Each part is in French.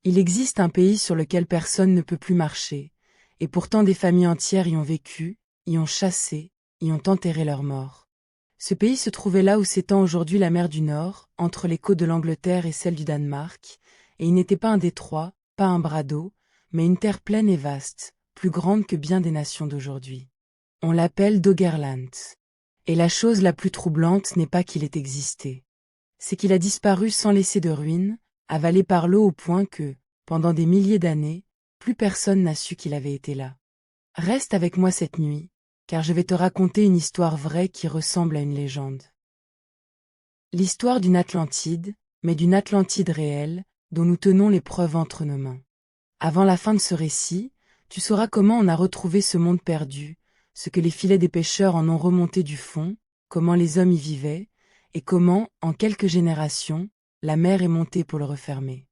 Il existe un pays sur lequel personne ne peut plus marcher, et pourtant des familles entières y ont vécu, y ont chassé, y ont enterré leurs morts. Ce pays se trouvait là où s'étend aujourd'hui la mer du Nord, entre les côtes de l'Angleterre et celles du Danemark, et il n'était pas un détroit, pas un bras d'eau, mais une terre pleine et vaste, plus grande que bien des nations d'aujourd'hui. On l'appelle Doggerland. Et la chose la plus troublante n'est pas qu'il ait existé. C'est qu'il a disparu sans laisser de ruines, avalé par l'eau au point que, pendant des milliers d'années, plus personne n'a su qu'il avait été là. Reste avec moi cette nuit, car je vais te raconter une histoire vraie qui ressemble à une légende. L'histoire d'une Atlantide, mais d'une Atlantide réelle, dont nous tenons les preuves entre nos mains. Avant la fin de ce récit, tu sauras comment on a retrouvé ce monde perdu, ce que les filets des pêcheurs en ont remonté du fond, comment les hommes y vivaient, et comment, en quelques générations, la mer est montée pour le refermer.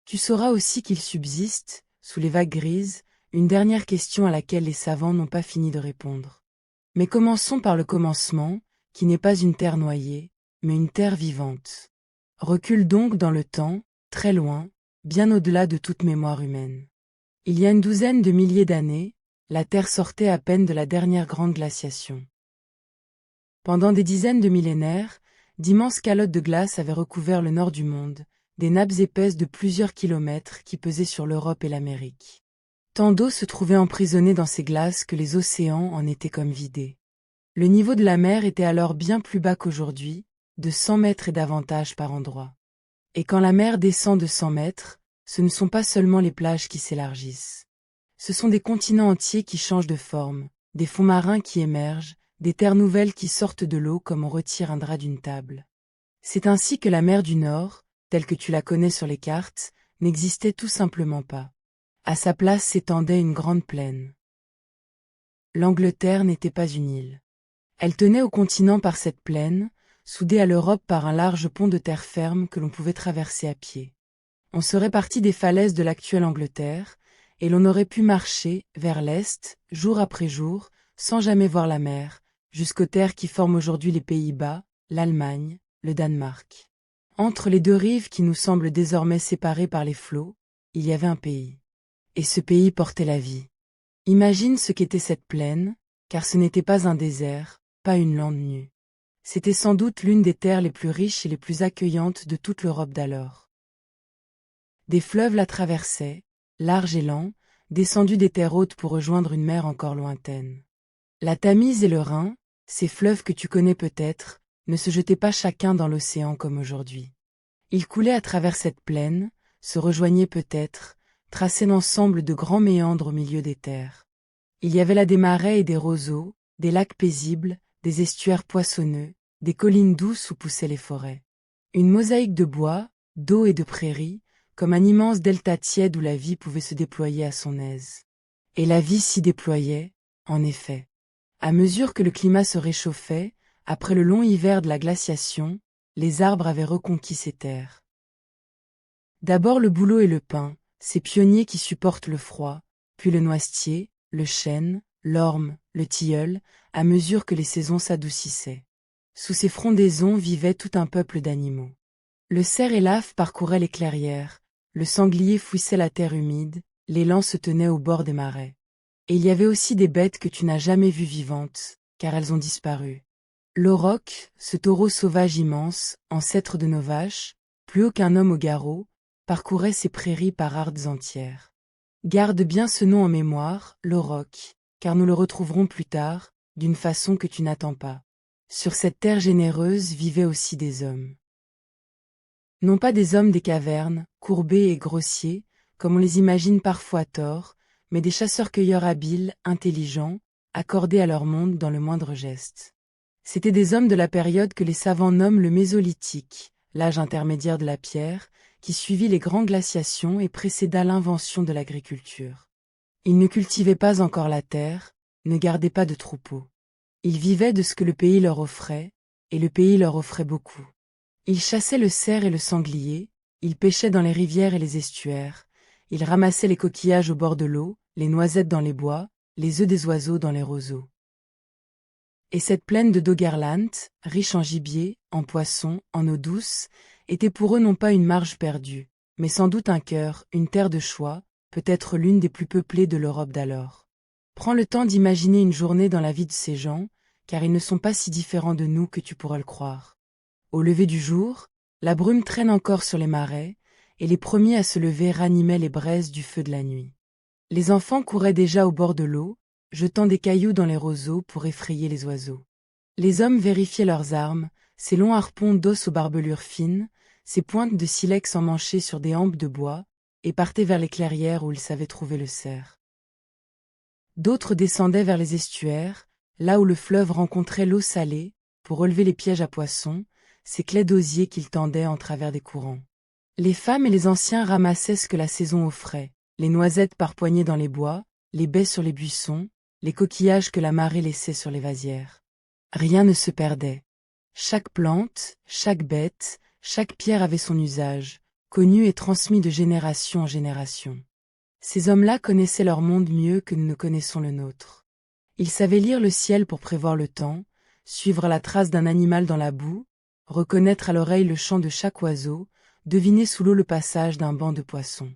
Tu sauras aussi qu'il subsiste, sous les vagues grises, une dernière question à laquelle les savants n'ont pas fini de répondre. Mais commençons par le commencement, qui n'est pas une terre noyée, mais une terre vivante. Recule donc dans le temps, très loin, bien au-delà de toute mémoire humaine. Il y a une douzaine de milliers d'années, la Terre sortait à peine de la dernière grande glaciation. Pendant des dizaines de millénaires, d'immenses calottes de glace avaient recouvert le nord du monde, des nappes épaisses de plusieurs kilomètres qui pesaient sur l'Europe et l'Amérique. Tant d'eau se trouvait emprisonnée dans ces glaces que les océans en étaient comme vidés. Le niveau de la mer était alors bien plus bas qu'aujourd'hui, de 100 mètres et davantage par endroits. Et quand la mer descend de 100 mètres, ce ne sont pas seulement les plages qui s'élargissent. Ce sont des continents entiers qui changent de forme, des fonds marins qui émergent, des terres nouvelles qui sortent de l'eau comme on retire un drap d'une table. C'est ainsi que la mer du Nord, telle que tu la connais sur les cartes, n'existait tout simplement pas. À sa place s'étendait une grande plaine. L'Angleterre n'était pas une île. Elle tenait au continent par cette plaine, soudée à l'Europe par un large pont de terre ferme que l'on pouvait traverser à pied. On serait parti des falaises de l'actuelle Angleterre, et l'on aurait pu marcher, vers l'est, jour après jour, sans jamais voir la mer, jusqu'aux terres qui forment aujourd'hui les Pays-Bas, l'Allemagne, le Danemark. Entre les deux rives qui nous semblent désormais séparées par les flots, il y avait un pays. Et ce pays portait la vie. Imagine ce qu'était cette plaine, car ce n'était pas un désert, pas une lande nue. C'était sans doute l'une des terres les plus riches et les plus accueillantes de toute l'Europe d'alors. Des fleuves la traversaient, larges et lents, descendus des terres hautes pour rejoindre une mer encore lointaine. La Tamise et le Rhin, ces fleuves que tu connais peut-être, ne se jetaient pas chacun dans l'océan comme aujourd'hui. Ils coulaient à travers cette plaine, se rejoignaient peut-être, traçaient l'ensemble de grands méandres au milieu des terres. Il y avait là des marais et des roseaux, des lacs paisibles, des estuaires poissonneux, des collines douces où poussaient les forêts. Une mosaïque de bois, d'eau et de prairies, comme un immense delta tiède où la vie pouvait se déployer à son aise. Et la vie s'y déployait, en effet. À mesure que le climat se réchauffait, après le long hiver de la glaciation, les arbres avaient reconquis ces terres. D'abord le bouleau et le pin, ces pionniers qui supportent le froid, puis le noisetier, le chêne, l'orme, le tilleul, à mesure que les saisons s'adoucissaient. Sous ces frondaisons vivait tout un peuple d'animaux. Le cerf et l'âve parcouraient les clairières, le sanglier fouissait la terre humide, l'élan se tenait au bord des marais. Et il y avait aussi des bêtes que tu n'as jamais vues vivantes, car elles ont disparu. L'auroch, ce taureau sauvage immense, ancêtre de nos vaches, plus haut qu'un homme au garrot, parcourait ces prairies par ardes entières. Garde bien ce nom en mémoire, l'auroch, car nous le retrouverons plus tard, d'une façon que tu n'attends pas. Sur cette terre généreuse vivaient aussi des hommes. Non pas des hommes des cavernes, courbés et grossiers, comme on les imagine parfois à tort, mais des chasseurs-cueilleurs habiles, intelligents, accordés à leur monde dans le moindre geste. C'étaient des hommes de la période que les savants nomment le Mésolithique, l'âge intermédiaire de la pierre, qui suivit les grandes glaciations et précéda l'invention de l'agriculture. Ils ne cultivaient pas encore la terre, ne gardaient pas de troupeaux. Ils vivaient de ce que le pays leur offrait, et le pays leur offrait beaucoup. Ils chassaient le cerf et le sanglier, ils pêchaient dans les rivières et les estuaires, ils ramassaient les coquillages au bord de l'eau, les noisettes dans les bois, les œufs des oiseaux dans les roseaux. Et cette plaine de Doggerland, riche en gibier, en poissons, en eau douce, était pour eux non pas une marge perdue, mais sans doute un cœur, une terre de choix, peut-être l'une des plus peuplées de l'Europe d'alors. Prends le temps d'imaginer une journée dans la vie de ces gens, car ils ne sont pas si différents de nous que tu pourrais le croire. Au lever du jour, la brume traîne encore sur les marais, et les premiers à se lever ranimaient les braises du feu de la nuit. Les enfants couraient déjà au bord de l'eau, jetant des cailloux dans les roseaux pour effrayer les oiseaux. Les hommes vérifiaient leurs armes, ces longs harpons d'os aux barbelures fines, ces pointes de silex emmanchées sur des hampes de bois, et partaient vers les clairières où ils savaient trouver le cerf. D'autres descendaient vers les estuaires, là où le fleuve rencontrait l'eau salée, pour relever les pièges à poissons, ces claies d'osier qu'ils tendaient en travers des courants. Les femmes et les anciens ramassaient ce que la saison offrait, les noisettes par poignées dans les bois, les baies sur les buissons, les coquillages que la marée laissait sur les vasières. Rien ne se perdait. Chaque plante, chaque bête, chaque pierre avait son usage, connu et transmis de génération en génération. Ces hommes-là connaissaient leur monde mieux que nous ne connaissons le nôtre. Ils savaient lire le ciel pour prévoir le temps, suivre la trace d'un animal dans la boue, reconnaître à l'oreille le chant de chaque oiseau, deviner sous l'eau le passage d'un banc de poissons.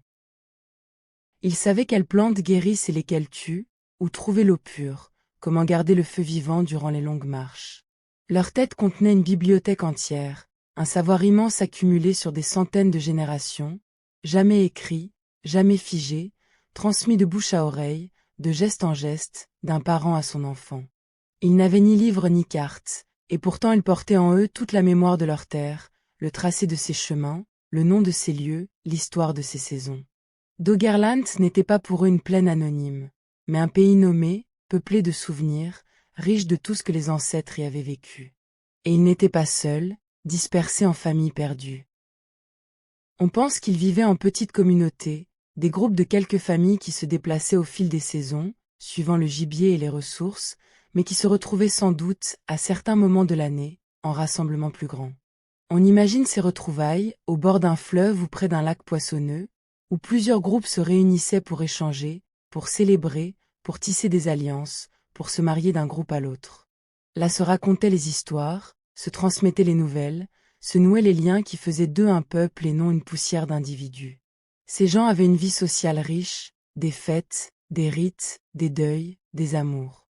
Ils savaient quelles plantes guérissent et lesquelles tuent, où trouver l'eau pure, comment garder le feu vivant durant les longues marches. Leur tête contenait une bibliothèque entière, un savoir immense accumulé sur des centaines de générations, jamais écrit, jamais figé, transmis de bouche à oreille, de geste en geste, d'un parent à son enfant. Ils n'avaient ni livre ni carte, et pourtant ils portaient en eux toute la mémoire de leur terre, le tracé de ses chemins, le nom de ses lieux, l'histoire de ses saisons. Doggerland n'était pas pour eux une plaine anonyme, mais un pays nommé, peuplé de souvenirs, riche de tout ce que les ancêtres y avaient vécu. Et ils n'étaient pas seuls, dispersés en familles perdues. On pense qu'ils vivaient en petites communautés, des groupes de quelques familles qui se déplaçaient au fil des saisons, suivant le gibier et les ressources, mais qui se retrouvaient sans doute, à certains moments de l'année, en rassemblements plus grands. On imagine ces retrouvailles, au bord d'un fleuve ou près d'un lac poissonneux, où plusieurs groupes se réunissaient pour échanger, pour célébrer, pour tisser des alliances, pour se marier d'un groupe à l'autre. Là se racontaient les histoires, se transmettaient les nouvelles, se nouaient les liens qui faisaient d'eux un peuple et non une poussière d'individus. Ces gens avaient une vie sociale riche, des fêtes, des rites, des deuils, des amours.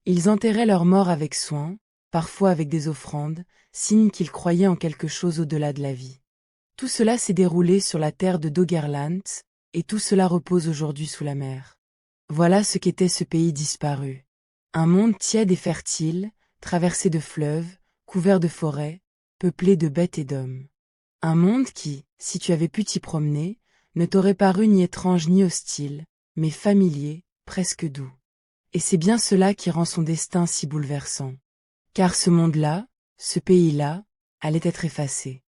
Ils enterraient leurs morts avec soin, parfois avec des offrandes, signe qu'ils croyaient en quelque chose au-delà de la vie. Tout cela s'est déroulé sur la terre de Doggerland, et tout cela repose aujourd'hui sous la mer. Voilà ce qu'était ce pays disparu. Un monde tiède et fertile, traversé de fleuves, couvert de forêts, peuplé de bêtes et d'hommes. Un monde qui, si tu avais pu t'y promener, ne t'aurait paru ni étrange ni hostile, mais familier, presque doux. Et c'est bien cela qui rend son destin si bouleversant. Car ce monde-là, ce pays-là, allait être effacé.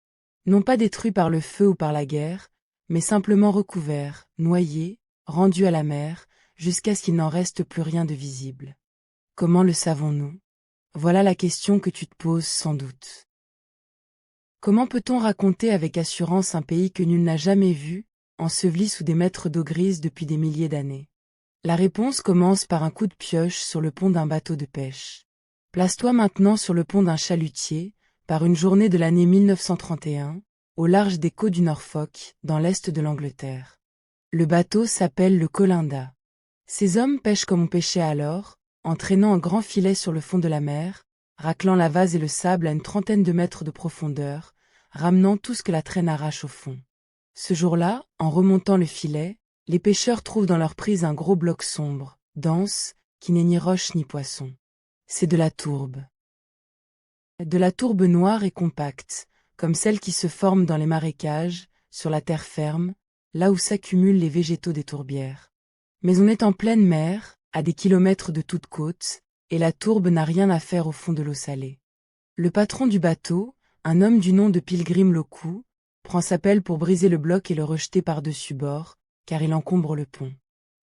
Non pas détruit par le feu ou par la guerre, mais simplement recouvert, noyé, rendu à la mer, jusqu'à ce qu'il n'en reste plus rien de visible. Comment le savons-nous? Voilà la question que tu te poses sans doute. Comment peut-on raconter avec assurance un pays que nul n'a jamais vu, enseveli sous des mètres d'eau grise depuis des milliers d'années? La réponse commence par un coup de pioche sur le pont d'un bateau de pêche. Place-toi maintenant sur le pont d'un chalutier, par une journée de l'année 1931, au large des côtes du Norfolk, dans l'est de l'Angleterre. Le bateau s'appelle le Colinda. Ces hommes pêchent comme on pêchait alors, en traînant un grand filet sur le fond de la mer, raclant la vase et le sable à une trentaine de mètres de profondeur, ramenant tout ce que la traîne arrache au fond. Ce jour-là, en remontant le filet, les pêcheurs trouvent dans leur prise un gros bloc sombre, dense, qui n'est ni roche ni poisson. C'est de la tourbe. De la tourbe noire et compacte, comme celle qui se forme dans les marécages, sur la terre ferme, là où s'accumulent les végétaux des tourbières. Mais on est en pleine mer, à des kilomètres de toute côte, et la tourbe n'a rien à faire au fond de l'eau salée. Le patron du bateau, un homme du nom de Pilgrim Loku, prend sa pelle pour briser le bloc et le rejeter par-dessus bord, car il encombre le pont.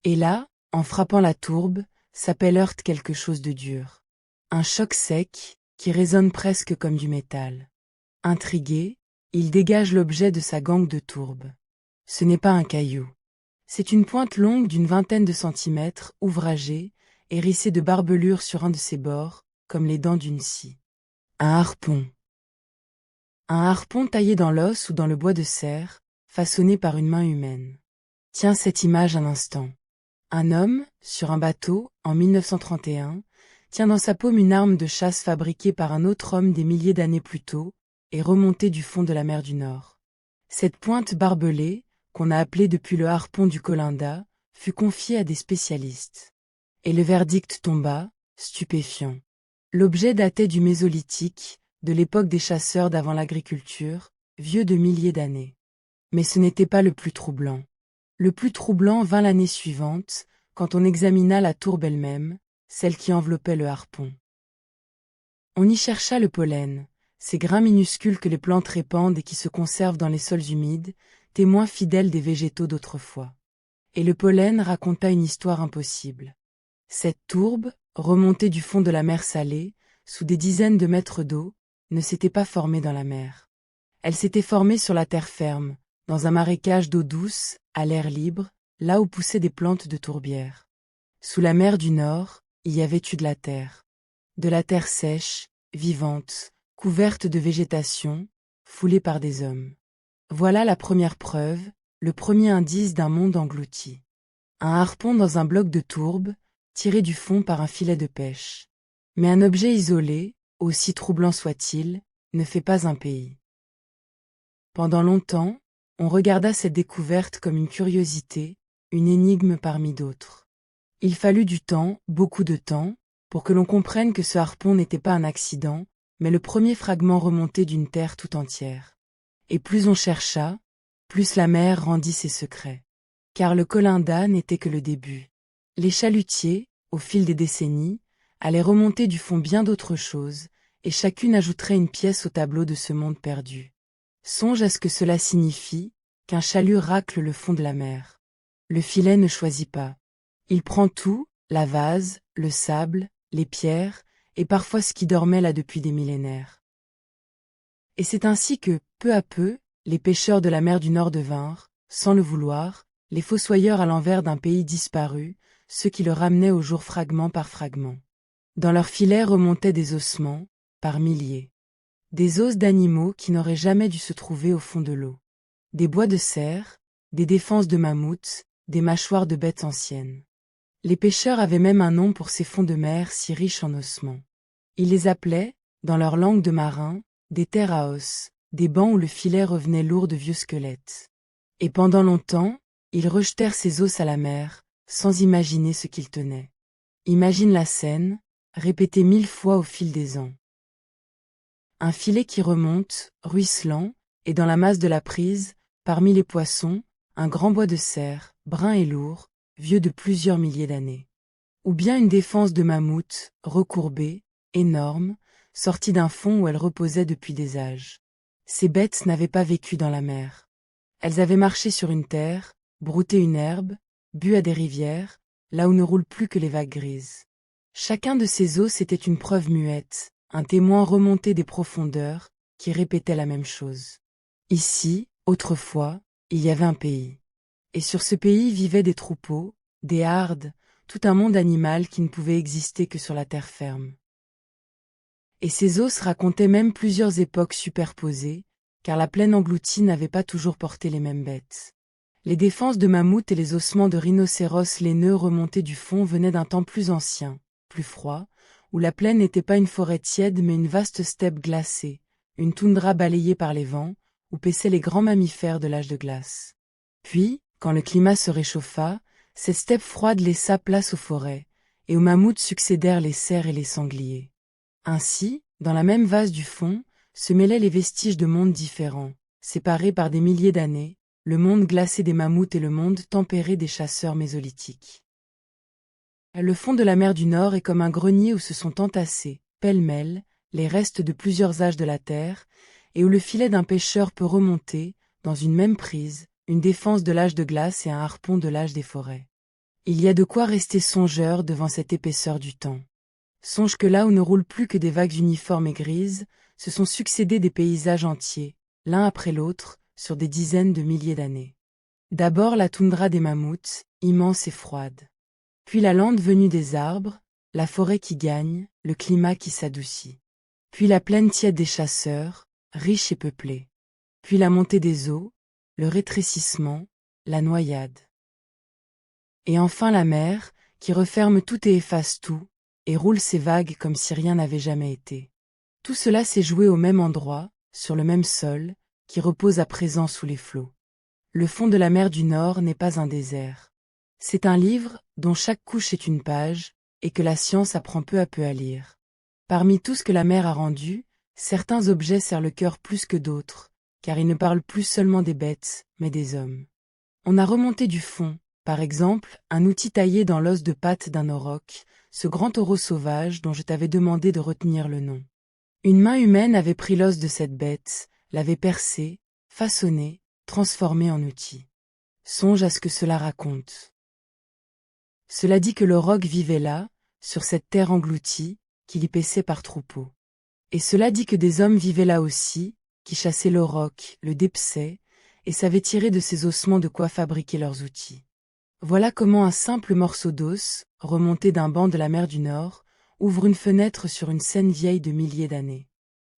Et là, en frappant la tourbe, sa pelle heurte quelque chose de dur. Un choc sec, qui résonne presque comme du métal. Intrigué, il dégage l'objet de sa gangue de tourbe. Ce n'est pas un caillou. C'est une pointe longue d'une vingtaine de centimètres, ouvragée, hérissée de barbelures sur un de ses bords, comme les dents d'une scie. Un harpon. Un harpon taillé dans l'os ou dans le bois de cerf, façonnée par une main humaine. Tiens cette image un instant. Un homme, sur un bateau, en 1931, tient dans sa paume une arme de chasse fabriquée par un autre homme des milliers d'années plus tôt, et remontée du fond de la mer du Nord. Cette pointe barbelée, qu'on a appelée depuis le harpon du Colinda, fut confiée à des spécialistes. Et le verdict tomba, stupéfiant. L'objet datait du Mésolithique, de l'époque des chasseurs d'avant l'agriculture, vieux de milliers d'années. Mais ce n'était pas le plus troublant. Le plus troublant vint l'année suivante, quand on examina la tourbe elle-même, celle qui enveloppait le harpon. On y chercha le pollen, ces grains minuscules que les plantes répandent et qui se conservent dans les sols humides, témoins fidèles des végétaux d'autrefois. Et le pollen raconta une histoire impossible. Cette tourbe, remontée du fond de la mer Salée, sous des dizaines de mètres d'eau, ne s'était pas formée dans la mer. Elle s'était formée sur la terre ferme, dans un marécage d'eau douce, à l'air libre, là où poussaient des plantes de tourbière. Sous la mer du Nord, il y avait eu de la terre. De la terre sèche, vivante, couverte de végétation, foulée par des hommes. Voilà la première preuve, le premier indice d'un monde englouti. Un harpon dans un bloc de tourbe, tiré du fond par un filet de pêche. Mais un objet isolé, aussi troublant soit-il, ne fait pas un pays. Pendant longtemps, on regarda cette découverte comme une curiosité, une énigme parmi d'autres. Il fallut du temps, beaucoup de temps, pour que l'on comprenne que ce harpon n'était pas un accident, mais le premier fragment remonté d'une terre tout entière. Et plus on chercha, plus la mer rendit ses secrets. Car le Colinda n'était que le début. Les chalutiers, au fil des décennies, allaient remonter du fond bien d'autres choses, et chacune ajouterait une pièce au tableau de ce monde perdu. Songe à ce que cela signifie, qu'un chalut racle le fond de la mer. Le filet ne choisit pas. Il prend tout, la vase, le sable, les pierres, et parfois ce qui dormait là depuis des millénaires. Et c'est ainsi que, peu à peu, les pêcheurs de la mer du Nord devinrent, sans le vouloir, les fossoyeurs à l'envers d'un pays disparu, ceux qui le ramenaient au jour fragment par fragment. Dans leurs filets remontaient des ossements, par milliers. Des os d'animaux qui n'auraient jamais dû se trouver au fond de l'eau. Des bois de cerf, des défenses de mammouths, des mâchoires de bêtes anciennes. Les pêcheurs avaient même un nom pour ces fonds de mer si riches en ossements. Ils les appelaient, dans leur langue de marins, des terres à os, des bancs où le filet revenait lourd de vieux squelettes. Et pendant longtemps, ils rejetèrent ces os à la mer, sans imaginer ce qu'ils tenaient. Imagine la scène, répétée 1000 fois au fil des ans. Un filet qui remonte, ruisselant, et dans la masse de la prise, parmi les poissons, un grand bois de cerf, brun et lourd, vieux de plusieurs milliers d'années. Ou bien une défense de mammouth, recourbée, énorme, sortie d'un fond où elle reposait depuis des âges. Ces bêtes n'avaient pas vécu dans la mer. Elles avaient marché sur une terre, brouté une herbe, bu à des rivières, là où ne roulent plus que les vagues grises. Chacun de ces os était une preuve muette, un témoin remonté des profondeurs, qui répétait la même chose. Ici, autrefois, il y avait un pays. Et sur ce pays vivaient des troupeaux, des hardes, tout un monde animal qui ne pouvait exister que sur la terre ferme. Et ces os racontaient même plusieurs époques superposées, car la plaine engloutie n'avait pas toujours porté les mêmes bêtes. Les défenses de mammouth et les ossements de rhinocéros laineux remontés du fond venaient d'un temps plus ancien, plus froid, où la plaine n'était pas une forêt tiède mais une vaste steppe glacée, une toundra balayée par les vents, où paissaient les grands mammifères de l'âge de glace. Puis, quand le climat se réchauffa, cette steppe froide laissa place aux forêts, et aux mammouths succédèrent les cerfs et les sangliers. Ainsi, dans la même vase du fond, se mêlaient les vestiges de mondes différents, séparés par des milliers d'années, le monde glacé des mammouths et le monde tempéré des chasseurs mésolithiques. Le fond de la mer du Nord est comme un grenier où se sont entassés, pêle-mêle, les restes de plusieurs âges de la Terre, et où le filet d'un pêcheur peut remonter, dans une même prise, une défense de l'âge de glace et un harpon de l'âge des forêts. Il y a de quoi rester songeur devant cette épaisseur du temps. Songe que là où ne roulent plus que des vagues uniformes et grises, se sont succédés des paysages entiers, l'un après l'autre, sur des dizaines de milliers d'années. D'abord la toundra des mammouths, immense et froide. Puis la lande venue des arbres, la forêt qui gagne, le climat qui s'adoucit. Puis la plaine tiède des chasseurs, riche et peuplée. Puis la montée des eaux, le rétrécissement, la noyade. Et enfin la mer, qui referme tout et efface tout, et roule ses vagues comme si rien n'avait jamais été. Tout cela s'est joué au même endroit, sur le même sol, qui repose à présent sous les flots. Le fond de la mer du Nord n'est pas un désert. C'est un livre, dont chaque couche est une page, et que la science apprend peu à peu à lire. Parmi tout ce que la mer a rendu, certains objets serrent le cœur plus que d'autres, car ils ne parlent plus seulement des bêtes, mais des hommes. On a remonté du fond, par exemple, un outil taillé dans l'os de patte d'un auroch, ce grand taureau sauvage dont je t'avais demandé de retenir le nom. Une main humaine avait pris l'os de cette bête, l'avait percé, façonné, transformé en outil. Songe à ce que cela raconte. Cela dit que l'auroch vivait là, sur cette terre engloutie, qu'il y paissait par troupeaux. Et cela dit que des hommes vivaient là aussi, qui chassaient l'auroch, le dépecèient, et savaient tirer de ses ossements de quoi fabriquer leurs outils. Voilà comment un simple morceau d'os, remonté d'un banc de la mer du Nord, ouvre une fenêtre sur une scène vieille de milliers d'années.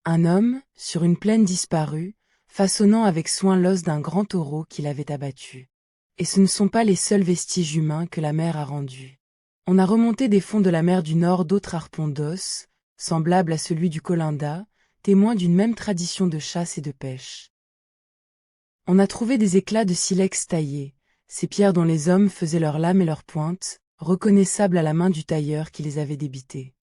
Un homme, sur une plaine disparue, façonnant avec soin l'os d'un grand taureau qu'il avait abattu. Et ce ne sont pas les seuls vestiges humains que la mer a rendus. On a remonté des fonds de la mer du Nord d'autres harpons d'os, semblables à celui du Colinda, témoins d'une même tradition de chasse et de pêche. On a trouvé des éclats de silex taillés, ces pierres dont les hommes faisaient leurs lames et leurs pointes, reconnaissables à la main du tailleur qui les avait débitées.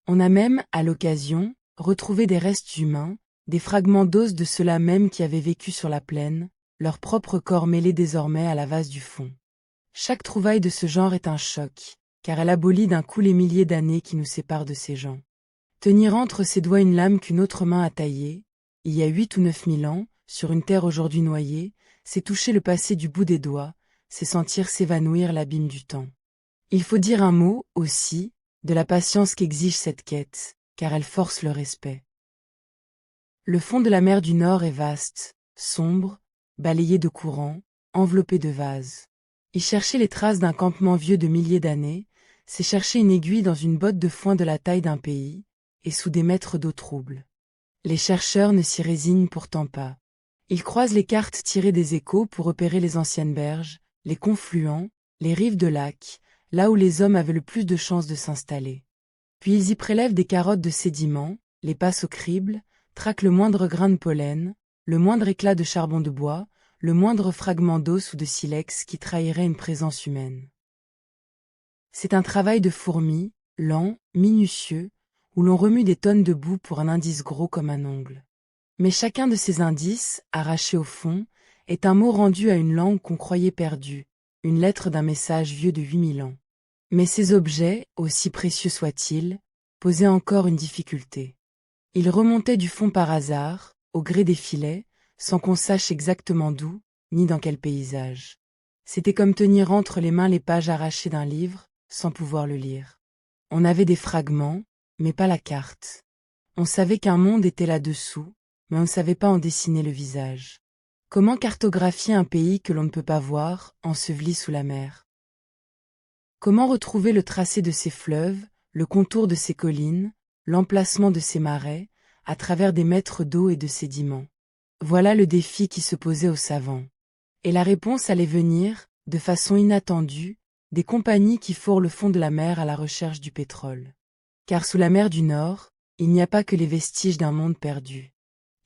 On a même, à l'occasion, retrouvé des restes humains, des fragments d'os de ceux-là même qui avaient vécu sur la plaine, leur propre corps mêlé désormais à la vase du fond. Chaque trouvaille de ce genre est un choc, car elle abolit d'un coup les milliers d'années qui nous séparent de ces gens. Tenir entre ses doigts une lame qu'une autre main a taillée, il y a 8 ou 9 000 ans, sur une terre aujourd'hui noyée, c'est toucher le passé du bout des doigts, c'est sentir s'évanouir l'abîme du temps. Il faut dire un mot, aussi, de la patience qu'exige cette quête, car elle force le respect. Le fond de la mer du Nord est vaste, sombre, balayé de courants, enveloppé de vases. Y chercher les traces d'un campement vieux de milliers d'années, c'est chercher une aiguille dans une botte de foin de la taille d'un pays, et sous des mètres d'eau trouble. Les chercheurs ne s'y résignent pourtant pas. Ils croisent les cartes tirées des échos pour repérer les anciennes berges, les confluents, les rives de lacs, là où les hommes avaient le plus de chances de s'installer. Puis ils y prélèvent des carottes de sédiments, les passent au crible, traquent le moindre grain de pollen, le moindre éclat de charbon de bois, le moindre fragment d'os ou de silex qui trahirait une présence humaine. C'est un travail de fourmi, lent, minutieux, où l'on remue des tonnes de boue pour un indice gros comme un ongle. Mais chacun de ces indices, arrachés au fond, est un mot rendu à une langue qu'on croyait perdue, une lettre d'un message vieux de 8000 ans. Mais ces objets, aussi précieux soient-ils, posaient encore une difficulté. Ils remontaient du fond par hasard, au gré des filets, sans qu'on sache exactement d'où, ni dans quel paysage. C'était comme tenir entre les mains les pages arrachées d'un livre, sans pouvoir le lire. On avait des fragments, mais pas la carte. On savait qu'un monde était là-dessous, mais on ne savait pas en dessiner le visage. Comment cartographier un pays que l'on ne peut pas voir, enseveli sous la mer? Comment retrouver le tracé de ses fleuves, le contour de ses collines, l'emplacement de ses marais, à travers des mètres d'eau et de sédiments? Voilà le défi qui se posait aux savants. Et la réponse allait venir, de façon inattendue, des compagnies qui fourrent le fond de la mer à la recherche du pétrole. Car sous la mer du Nord, il n'y a pas que les vestiges d'un monde perdu.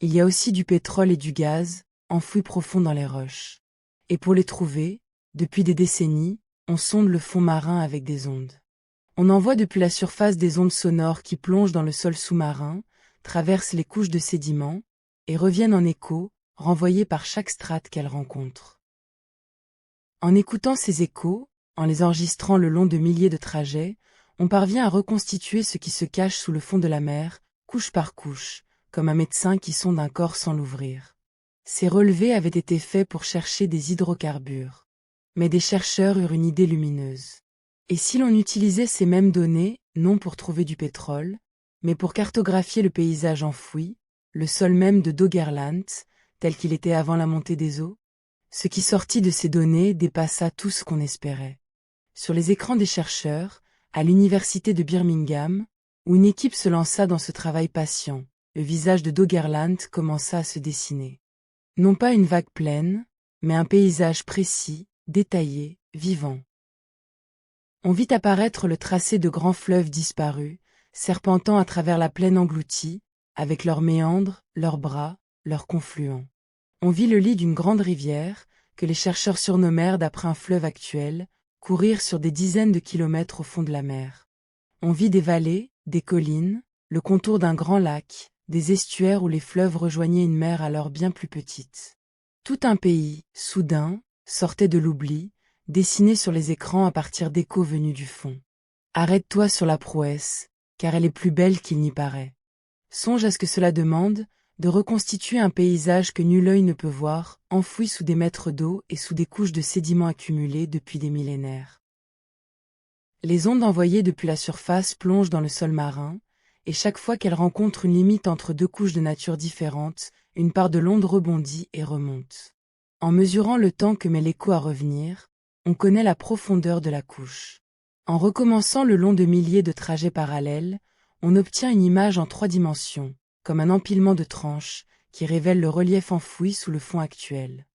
Il y a aussi du pétrole et du gaz, enfouis profond dans les roches. Et pour les trouver, depuis des décennies, on sonde le fond marin avec des ondes. On envoie depuis la surface des ondes sonores qui plongent dans le sol sous-marin, traversent les couches de sédiments, et reviennent en écho, renvoyées par chaque strate qu'elles rencontrent. En écoutant ces échos, en les enregistrant le long de milliers de trajets, on parvient à reconstituer ce qui se cache sous le fond de la mer, couche par couche, comme un médecin qui sonde un corps sans l'ouvrir. Ces relevés avaient été faits pour chercher des hydrocarbures. Mais des chercheurs eurent une idée lumineuse. Et si l'on utilisait ces mêmes données, non pour trouver du pétrole, mais pour cartographier le paysage enfoui, le sol même de Doggerland, tel qu'il était avant la montée des eaux? Ce qui sortit de ces données dépassa tout ce qu'on espérait. Sur les écrans des chercheurs, à l'université de Birmingham, où une équipe se lança dans ce travail patient, le visage de Doggerland commença à se dessiner. Non pas une vague pleine, mais un paysage précis, détaillé, vivant. On vit apparaître le tracé de grands fleuves disparus, serpentant à travers la plaine engloutie, avec leurs méandres, leurs bras, leurs confluents. On vit le lit d'une grande rivière, que les chercheurs surnommèrent d'après un fleuve actuel, courir sur des dizaines de kilomètres au fond de la mer. On vit des vallées, des collines, le contour d'un grand lac, des estuaires où les fleuves rejoignaient une mer alors bien plus petite. Tout un pays, soudain, sortait de l'oubli, dessiné sur les écrans à partir d'échos venus du fond. Arrête-toi sur la prouesse, car elle est plus belle qu'il n'y paraît. Songe à ce que cela demande, de reconstituer un paysage que nul œil ne peut voir, enfoui sous des mètres d'eau et sous des couches de sédiments accumulés depuis des millénaires. Les ondes envoyées depuis la surface plongent dans le sol marin, et chaque fois qu'elles rencontrent une limite entre deux couches de nature différentes, une part de l'onde rebondit et remonte. En mesurant le temps que met l'écho à revenir, on connaît la profondeur de la couche. En recommençant le long de milliers de trajets parallèles, on obtient une image en 3 dimensions, comme un empilement de tranches, qui révèle le relief enfoui sous le fond actuel.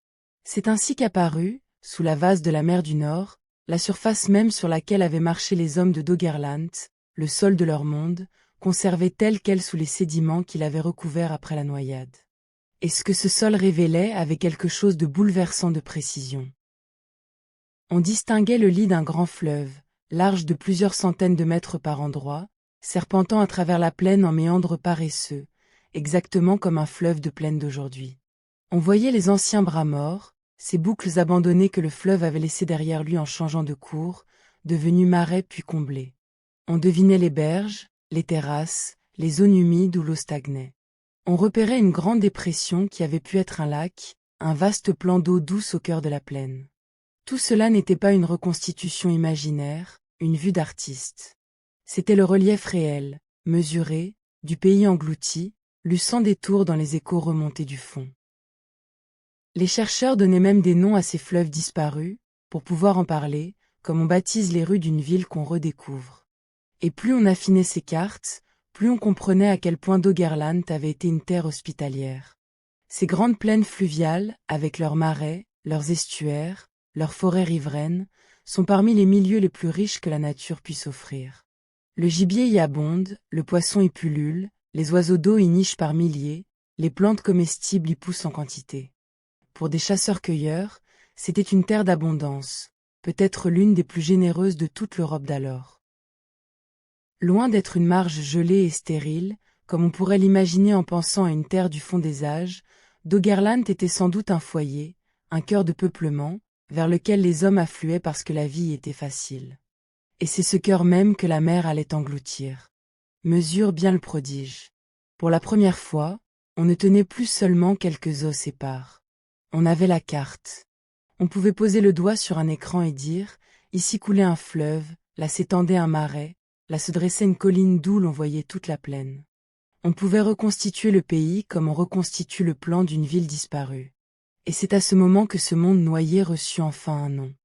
C'est ainsi qu'apparut, sous la vase de la mer du Nord, la surface même sur laquelle avaient marché les hommes de Doggerland, le sol de leur monde, conservé tel quel sous les sédiments qu'il avait recouverts après la noyade. Et ce que ce sol révélait avait quelque chose de bouleversant de précision. On distinguait le lit d'un grand fleuve, large de plusieurs centaines de mètres par endroits, serpentant à travers la plaine en méandres paresseux, exactement comme un fleuve de plaine d'aujourd'hui. On voyait les anciens bras morts, ces boucles abandonnées que le fleuve avait laissées derrière lui en changeant de cours, devenus marais puis comblés. On devinait les berges, les terrasses, les zones humides où l'eau stagnait. On repérait une grande dépression qui avait pu être un lac, un vaste plan d'eau douce au cœur de la plaine. Tout cela n'était pas une reconstitution imaginaire, une vue d'artiste. C'était le relief réel, mesuré, du pays englouti, lu sans détour dans les échos remontés du fond. Les chercheurs donnaient même des noms à ces fleuves disparus, pour pouvoir en parler, comme on baptise les rues d'une ville qu'on redécouvre. Et plus on affinait ces cartes, plus on comprenait à quel point Doggerland avait été une terre hospitalière. Ces grandes plaines fluviales, avec leurs marais, leurs estuaires, leurs forêts riveraines, sont parmi les milieux les plus riches que la nature puisse offrir. Le gibier y abonde, le poisson y pullule, les oiseaux d'eau y nichent par milliers, les plantes comestibles y poussent en quantité. Pour des chasseurs-cueilleurs, c'était une terre d'abondance, peut-être l'une des plus généreuses de toute l'Europe d'alors. Loin d'être une marge gelée et stérile, comme on pourrait l'imaginer en pensant à une terre du fond des âges, Doggerland était sans doute un foyer, un cœur de peuplement, vers lequel les hommes affluaient parce que la vie était facile. Et c'est ce cœur même que la mer allait engloutir. Mesure bien le prodige. Pour la première fois, on ne tenait plus seulement quelques os épars. On avait la carte. On pouvait poser le doigt sur un écran et dire, ici coulait un fleuve, là s'étendait un marais, là se dressait une colline d'où l'on voyait toute la plaine. On pouvait reconstituer le pays comme on reconstitue le plan d'une ville disparue. Et c'est à ce moment que ce monde noyé reçut enfin un nom.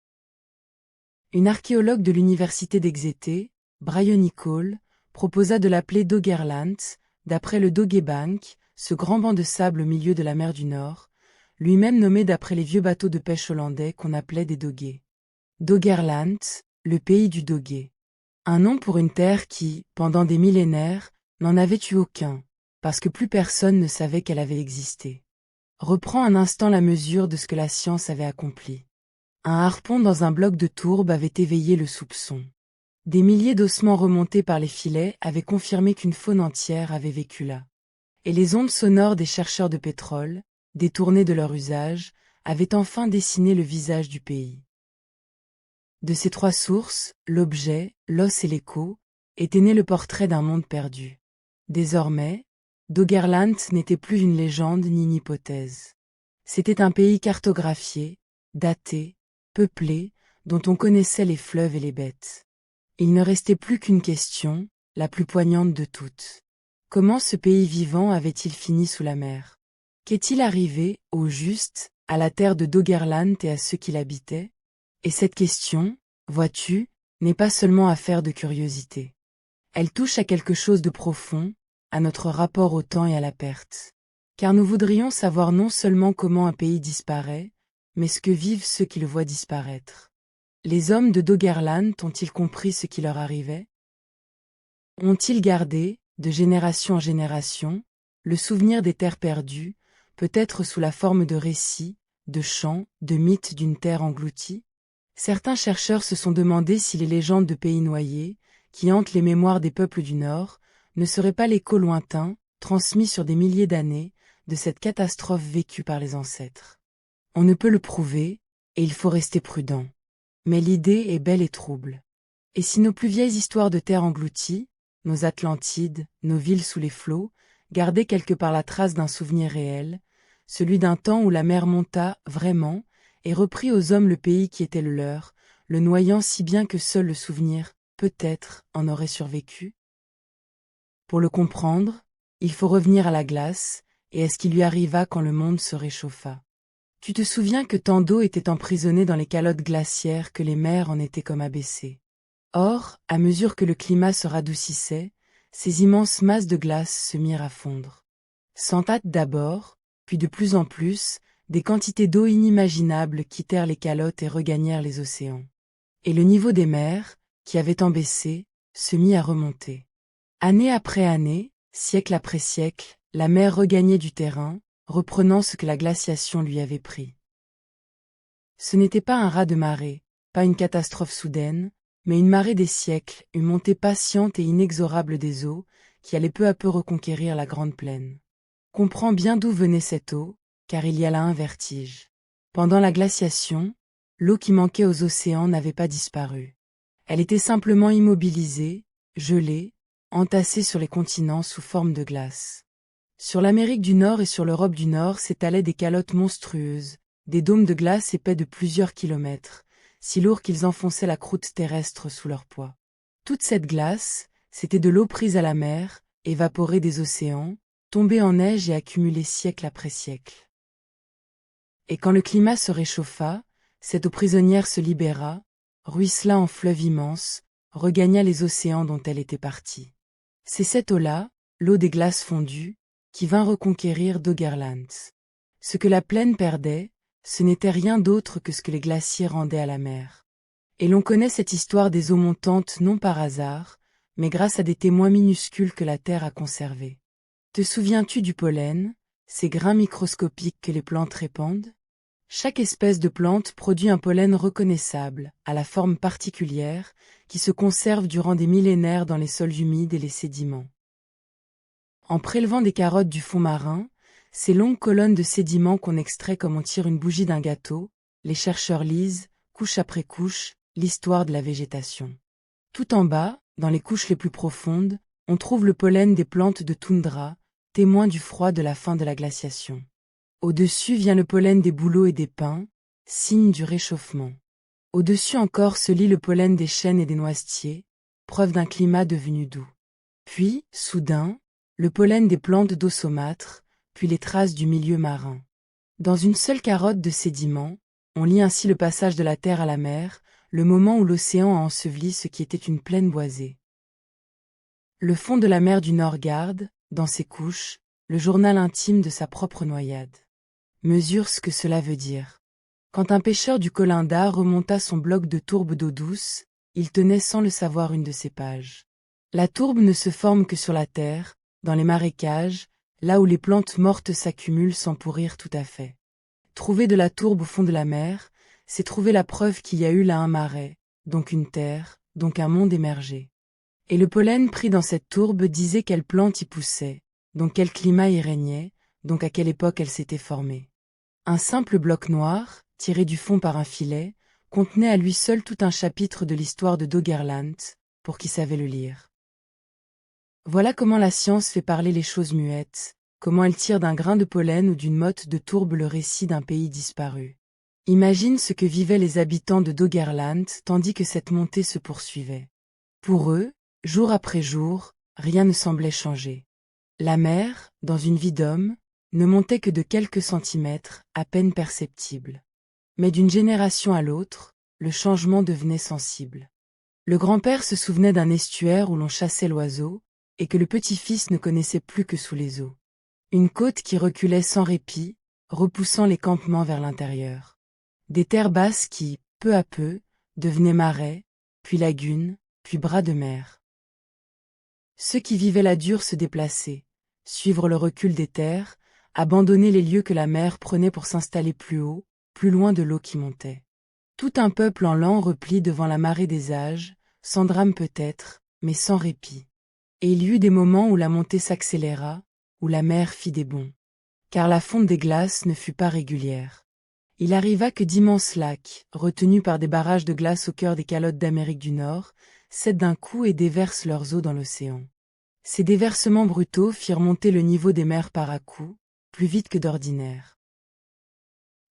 Une archéologue de l'université d'Exeter, Bryony Cole, proposa de l'appeler Doggerland, d'après le Doggerbank, ce grand banc de sable au milieu de la mer du Nord, lui-même nommé d'après les vieux bateaux de pêche hollandais qu'on appelait des doguets. Doggerland, le pays du doguet. Un nom pour une terre qui, pendant des millénaires, n'en avait eu aucun, parce que plus personne ne savait qu'elle avait existé. Reprends un instant la mesure de ce que la science avait accompli. Un harpon dans un bloc de tourbe avait éveillé le soupçon. Des milliers d'ossements remontés par les filets avaient confirmé qu'une faune entière avait vécu là. Et les ondes sonores des chercheurs de pétrole, détournées de leur usage, avaient enfin dessiné le visage du pays. De ces 3 sources, l'objet, l'os et l'écho, était né le portrait d'un monde perdu. Désormais, Doggerland n'était plus une légende ni une hypothèse. C'était un pays cartographié, daté, peuplé, dont on connaissait les fleuves et les bêtes. Il ne restait plus qu'une question, la plus poignante de toutes. Comment ce pays vivant avait-il fini sous la mer? Qu'est-il arrivé, au juste, à la terre de Doggerland et à ceux qui l'habitaient? Et cette question, vois-tu, n'est pas seulement affaire de curiosité. Elle touche à quelque chose de profond, à notre rapport au temps et à la perte. Car nous voudrions savoir non seulement comment un pays disparaît, mais ce que vivent ceux qui le voient disparaître. Les hommes de Doggerland ont-ils compris ce qui leur arrivait? Ont-ils gardé, de génération en génération, le souvenir des terres perdues, peut-être sous la forme de récits, de chants, de mythes d'une terre engloutie? Certains chercheurs se sont demandé si les légendes de pays noyés, qui hantent les mémoires des peuples du Nord, ne seraient pas l'écho lointain, transmis sur des milliers d'années, de cette catastrophe vécue par les ancêtres. On ne peut le prouver, et il faut rester prudent. Mais l'idée est belle et trouble. Et si nos plus vieilles histoires de terre englouties, nos Atlantides, nos villes sous les flots, gardaient quelque part la trace d'un souvenir réel, celui d'un temps où la mer monta, vraiment, et reprit aux hommes le pays qui était le leur, le noyant si bien que seul le souvenir, peut-être, en aurait survécu? Pour le comprendre, il faut revenir à la glace, et à ce qui lui arriva quand le monde se réchauffa. Tu te souviens que tant d'eau était emprisonnée dans les calottes glaciaires que les mers en étaient comme abaissées. Or, à mesure que le climat se radoucissait, ces immenses masses de glace se mirent à fondre. Sans hâte d'abord, puis de plus en plus, des quantités d'eau inimaginables quittèrent les calottes et regagnèrent les océans. Et le niveau des mers, qui avait tant baissé, se mit à remonter. Année après année, siècle après siècle, la mer regagnait du terrain, reprenant ce que la glaciation lui avait pris. Ce n'était pas un raz de marée, pas une catastrophe soudaine, mais une marée des siècles, une montée patiente et inexorable des eaux, qui allait peu à peu reconquérir la grande plaine. Comprends bien d'où venait cette eau, car il y a là un vertige. Pendant la glaciation, l'eau qui manquait aux océans n'avait pas disparu. Elle était simplement immobilisée, gelée, entassée sur les continents sous forme de glace. Sur l'Amérique du Nord et sur l'Europe du Nord s'étalaient des calottes monstrueuses, des dômes de glace épais de plusieurs kilomètres, si lourds qu'ils enfonçaient la croûte terrestre sous leur poids. Toute cette glace, c'était de l'eau prise à la mer, évaporée des océans, tombée en neige et accumulée siècle après siècle. Et quand le climat se réchauffa, cette eau prisonnière se libéra, ruissela en fleuve immense, regagna les océans dont elle était partie. C'est cette eau-là, l'eau des glaces fondues, qui vint reconquérir Doggerland. Ce que la plaine perdait, ce n'était rien d'autre que ce que les glaciers rendaient à la mer. Et l'on connaît cette histoire des eaux montantes non par hasard, mais grâce à des témoins minuscules que la Terre a conservés. Te souviens-tu du pollen, ces grains microscopiques que les plantes répandent? Chaque espèce de plante produit un pollen reconnaissable, à la forme particulière, qui se conserve durant des millénaires dans les sols humides et les sédiments. En prélevant des carottes du fond marin, ces longues colonnes de sédiments qu'on extrait comme on tire une bougie d'un gâteau, les chercheurs lisent, couche après couche, l'histoire de la végétation. Tout en bas, dans les couches les plus profondes, on trouve le pollen des plantes de toundra, témoin du froid de la fin de la glaciation. Au-dessus vient le pollen des bouleaux et des pins, signe du réchauffement. Au-dessus encore se lit le pollen des chênes et des noisetiers, preuve d'un climat devenu doux. Puis, soudain, le pollen des plantes d'eau saumâtre, puis les traces du milieu marin. Dans une seule carotte de sédiments, on lit ainsi le passage de la terre à la mer, le moment où l'océan a enseveli ce qui était une plaine boisée. Le fond de la mer du Nord garde, dans ses couches, le journal intime de sa propre noyade. Mesure ce que cela veut dire. Quand un pêcheur du Colinda remonta son bloc de tourbe d'eau douce, il tenait sans le savoir une de ces pages. La tourbe ne se forme que sur la terre, dans les marécages, là où les plantes mortes s'accumulent sans pourrir tout à fait. Trouver de la tourbe au fond de la mer, c'est trouver la preuve qu'il y a eu là un marais, donc une terre, donc un monde émergé. Et le pollen pris dans cette tourbe disait quelle plante y poussait, donc quel climat y régnait, donc à quelle époque elle s'était formée. Un simple bloc noir, tiré du fond par un filet, contenait à lui seul tout un chapitre de l'histoire de Doggerland, pour qui savait le lire. Voilà comment la science fait parler les choses muettes, comment elle tire d'un grain de pollen ou d'une motte de tourbe le récit d'un pays disparu. Imagine ce que vivaient les habitants de Doggerland tandis que cette montée se poursuivait. Pour eux, jour après jour, rien ne semblait changer. La mer, dans une vie d'homme, ne montait que de quelques centimètres, à peine perceptibles. Mais d'une génération à l'autre, le changement devenait sensible. Le grand-père se souvenait d'un estuaire où l'on chassait l'oiseau, et que le petit-fils ne connaissait plus que sous les eaux. Une côte qui reculait sans répit, repoussant les campements vers l'intérieur. Des terres basses qui, peu à peu, devenaient marais, puis lagunes, puis bras de mer. Ceux qui vivaient là durent se déplacer, suivre le recul des terres, abandonner les lieux que la mer prenait pour s'installer plus haut, plus loin de l'eau qui montait. Tout un peuple en lent repli devant la marée des âges, sans drame peut-être, mais sans répit. Et il y eut des moments où la montée s'accéléra, où la mer fit des bonds. Car la fonte des glaces ne fut pas régulière. Il arriva que d'immenses lacs, retenus par des barrages de glace au cœur des calottes d'Amérique du Nord, cèdent d'un coup et déversent leurs eaux dans l'océan. Ces déversements brutaux firent monter le niveau des mers par à-coups, plus vite que d'ordinaire.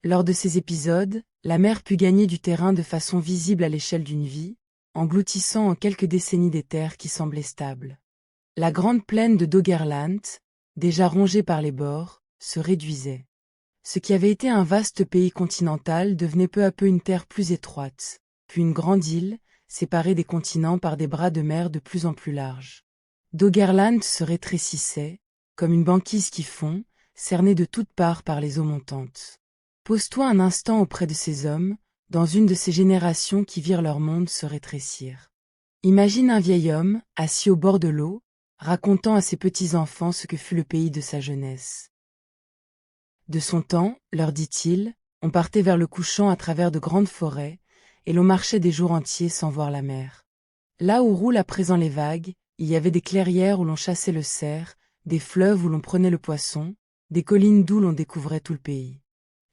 Lors de ces épisodes, la mer put gagner du terrain de façon visible à l'échelle d'une vie, engloutissant en quelques décennies des terres qui semblaient stables. La grande plaine de Doggerland, déjà rongée par les bords, se réduisait. Ce qui avait été un vaste pays continental devenait peu à peu une terre plus étroite, puis une grande île, séparée des continents par des bras de mer de plus en plus larges. Doggerland se rétrécissait, comme une banquise qui fond, cernée de toutes parts par les eaux montantes. Pose-toi un instant auprès de ces hommes, dans une de ces générations qui virent leur monde se rétrécir. Imagine un vieil homme, assis au bord de l'eau, racontant à ses petits-enfants ce que fut le pays de sa jeunesse. De son temps, leur dit-il, on partait vers le couchant à travers de grandes forêts, et l'on marchait des jours entiers sans voir la mer. Là où roulent à présent les vagues, il y avait des clairières où l'on chassait le cerf, des fleuves où l'on prenait le poisson, des collines d'où l'on découvrait tout le pays.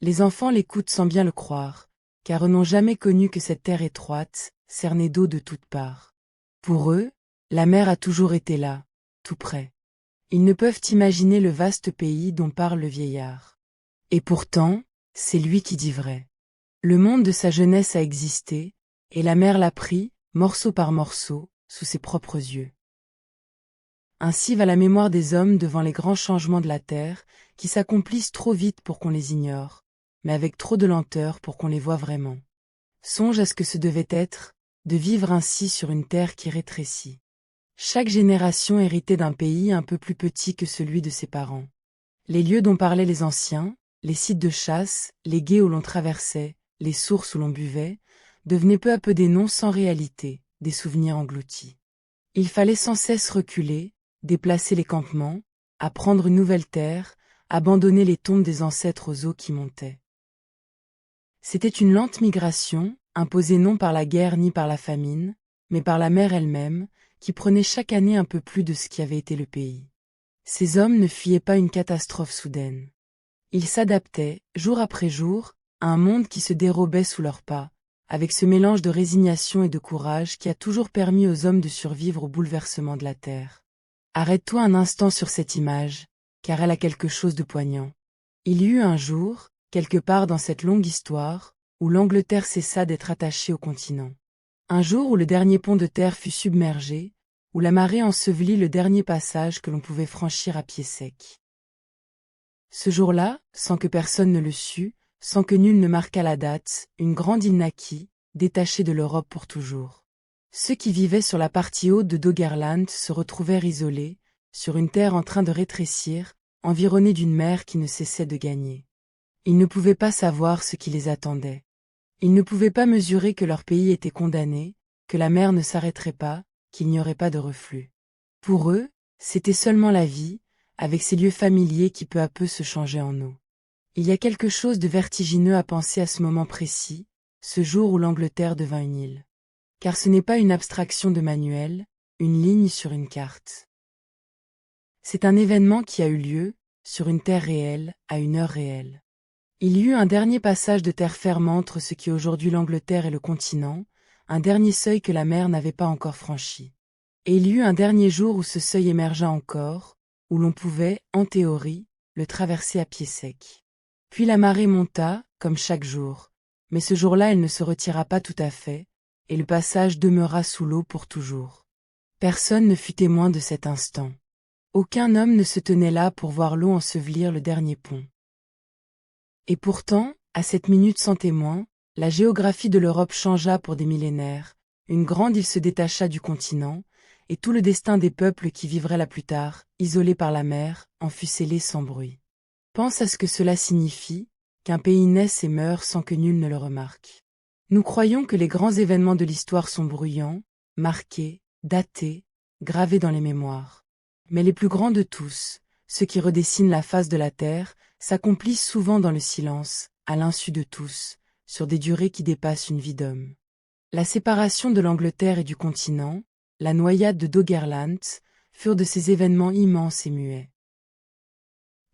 Les enfants l'écoutent sans bien le croire, car eux n'ont jamais connu que cette terre étroite, cernée d'eau de toutes parts. Pour eux, la mer a toujours été là, tout près. Ils ne peuvent imaginer le vaste pays dont parle le vieillard. Et pourtant, c'est lui qui dit vrai. Le monde de sa jeunesse a existé, et la mer l'a pris, morceau par morceau, sous ses propres yeux. Ainsi va la mémoire des hommes devant les grands changements de la terre, qui s'accomplissent trop vite pour qu'on les ignore, mais avec trop de lenteur pour qu'on les voie vraiment. Songe à ce que ce devait être, de vivre ainsi sur une terre qui rétrécit. Chaque génération héritait d'un pays un peu plus petit que celui de ses parents. Les lieux dont parlaient les anciens, les sites de chasse, les gués où l'on traversait, les sources où l'on buvait, devenaient peu à peu des noms sans réalité, des souvenirs engloutis. Il fallait sans cesse reculer, déplacer les campements, apprendre une nouvelle terre, abandonner les tombes des ancêtres aux eaux qui montaient. C'était une lente migration, imposée non par la guerre ni par la famine, mais par la mer elle-même, qui prenait chaque année un peu plus de ce qui avait été le pays. Ces hommes ne fuyaient pas une catastrophe soudaine. Ils s'adaptaient, jour après jour, à un monde qui se dérobait sous leurs pas, avec ce mélange de résignation et de courage qui a toujours permis aux hommes de survivre au bouleversement de la terre. Arrête-toi un instant sur cette image, car elle a quelque chose de poignant. Il y eut un jour, quelque part dans cette longue histoire, où l'Angleterre cessa d'être attachée au continent. Un jour où le dernier pont de terre fut submergé, où la marée ensevelit le dernier passage que l'on pouvait franchir à pied sec. Ce jour-là, sans que personne ne le sût, sans que nul ne marquât la date, une grande île naquit, détachée de l'Europe pour toujours. Ceux qui vivaient sur la partie haute de Doggerland se retrouvèrent isolés, sur une terre en train de rétrécir, environnés d'une mer qui ne cessait de gagner. Ils ne pouvaient pas savoir ce qui les attendait. Ils ne pouvaient pas mesurer que leur pays était condamné, que la mer ne s'arrêterait pas, qu'il n'y aurait pas de reflux. Pour eux, c'était seulement la vie, avec ses lieux familiers qui peu à peu se changeaient en eau. Il y a quelque chose de vertigineux à penser à ce moment précis, ce jour où l'Angleterre devint une île. Car ce n'est pas une abstraction de manuel, une ligne sur une carte. C'est un événement qui a eu lieu, sur une terre réelle, à une heure réelle. Il y eut un dernier passage de terre ferme entre ce qui est aujourd'hui l'Angleterre et le continent, un dernier seuil que la mer n'avait pas encore franchi. Et il y eut un dernier jour où ce seuil émergea encore, où l'on pouvait, en théorie, le traverser à pied sec. Puis la marée monta, comme chaque jour, mais ce jour-là elle ne se retira pas tout à fait, et le passage demeura sous l'eau pour toujours. Personne ne fut témoin de cet instant. Aucun homme ne se tenait là pour voir l'eau ensevelir le dernier pont. Et pourtant, à cette minute sans témoin, la géographie de l'Europe changea pour des millénaires, une grande île se détacha du continent, et tout le destin des peuples qui vivraient là plus tard, isolés par la mer, en fut scellé sans bruit. Pense à ce que cela signifie, qu'un pays naisse et meurt sans que nul ne le remarque. Nous croyons que les grands événements de l'histoire sont bruyants, marqués, datés, gravés dans les mémoires. Mais les plus grands de tous, ceux qui redessinent la face de la terre, s'accomplissent souvent dans le silence, à l'insu de tous, sur des durées qui dépassent une vie d'homme. La séparation de l'Angleterre et du continent, la noyade de Doggerland, furent de ces événements immenses et muets.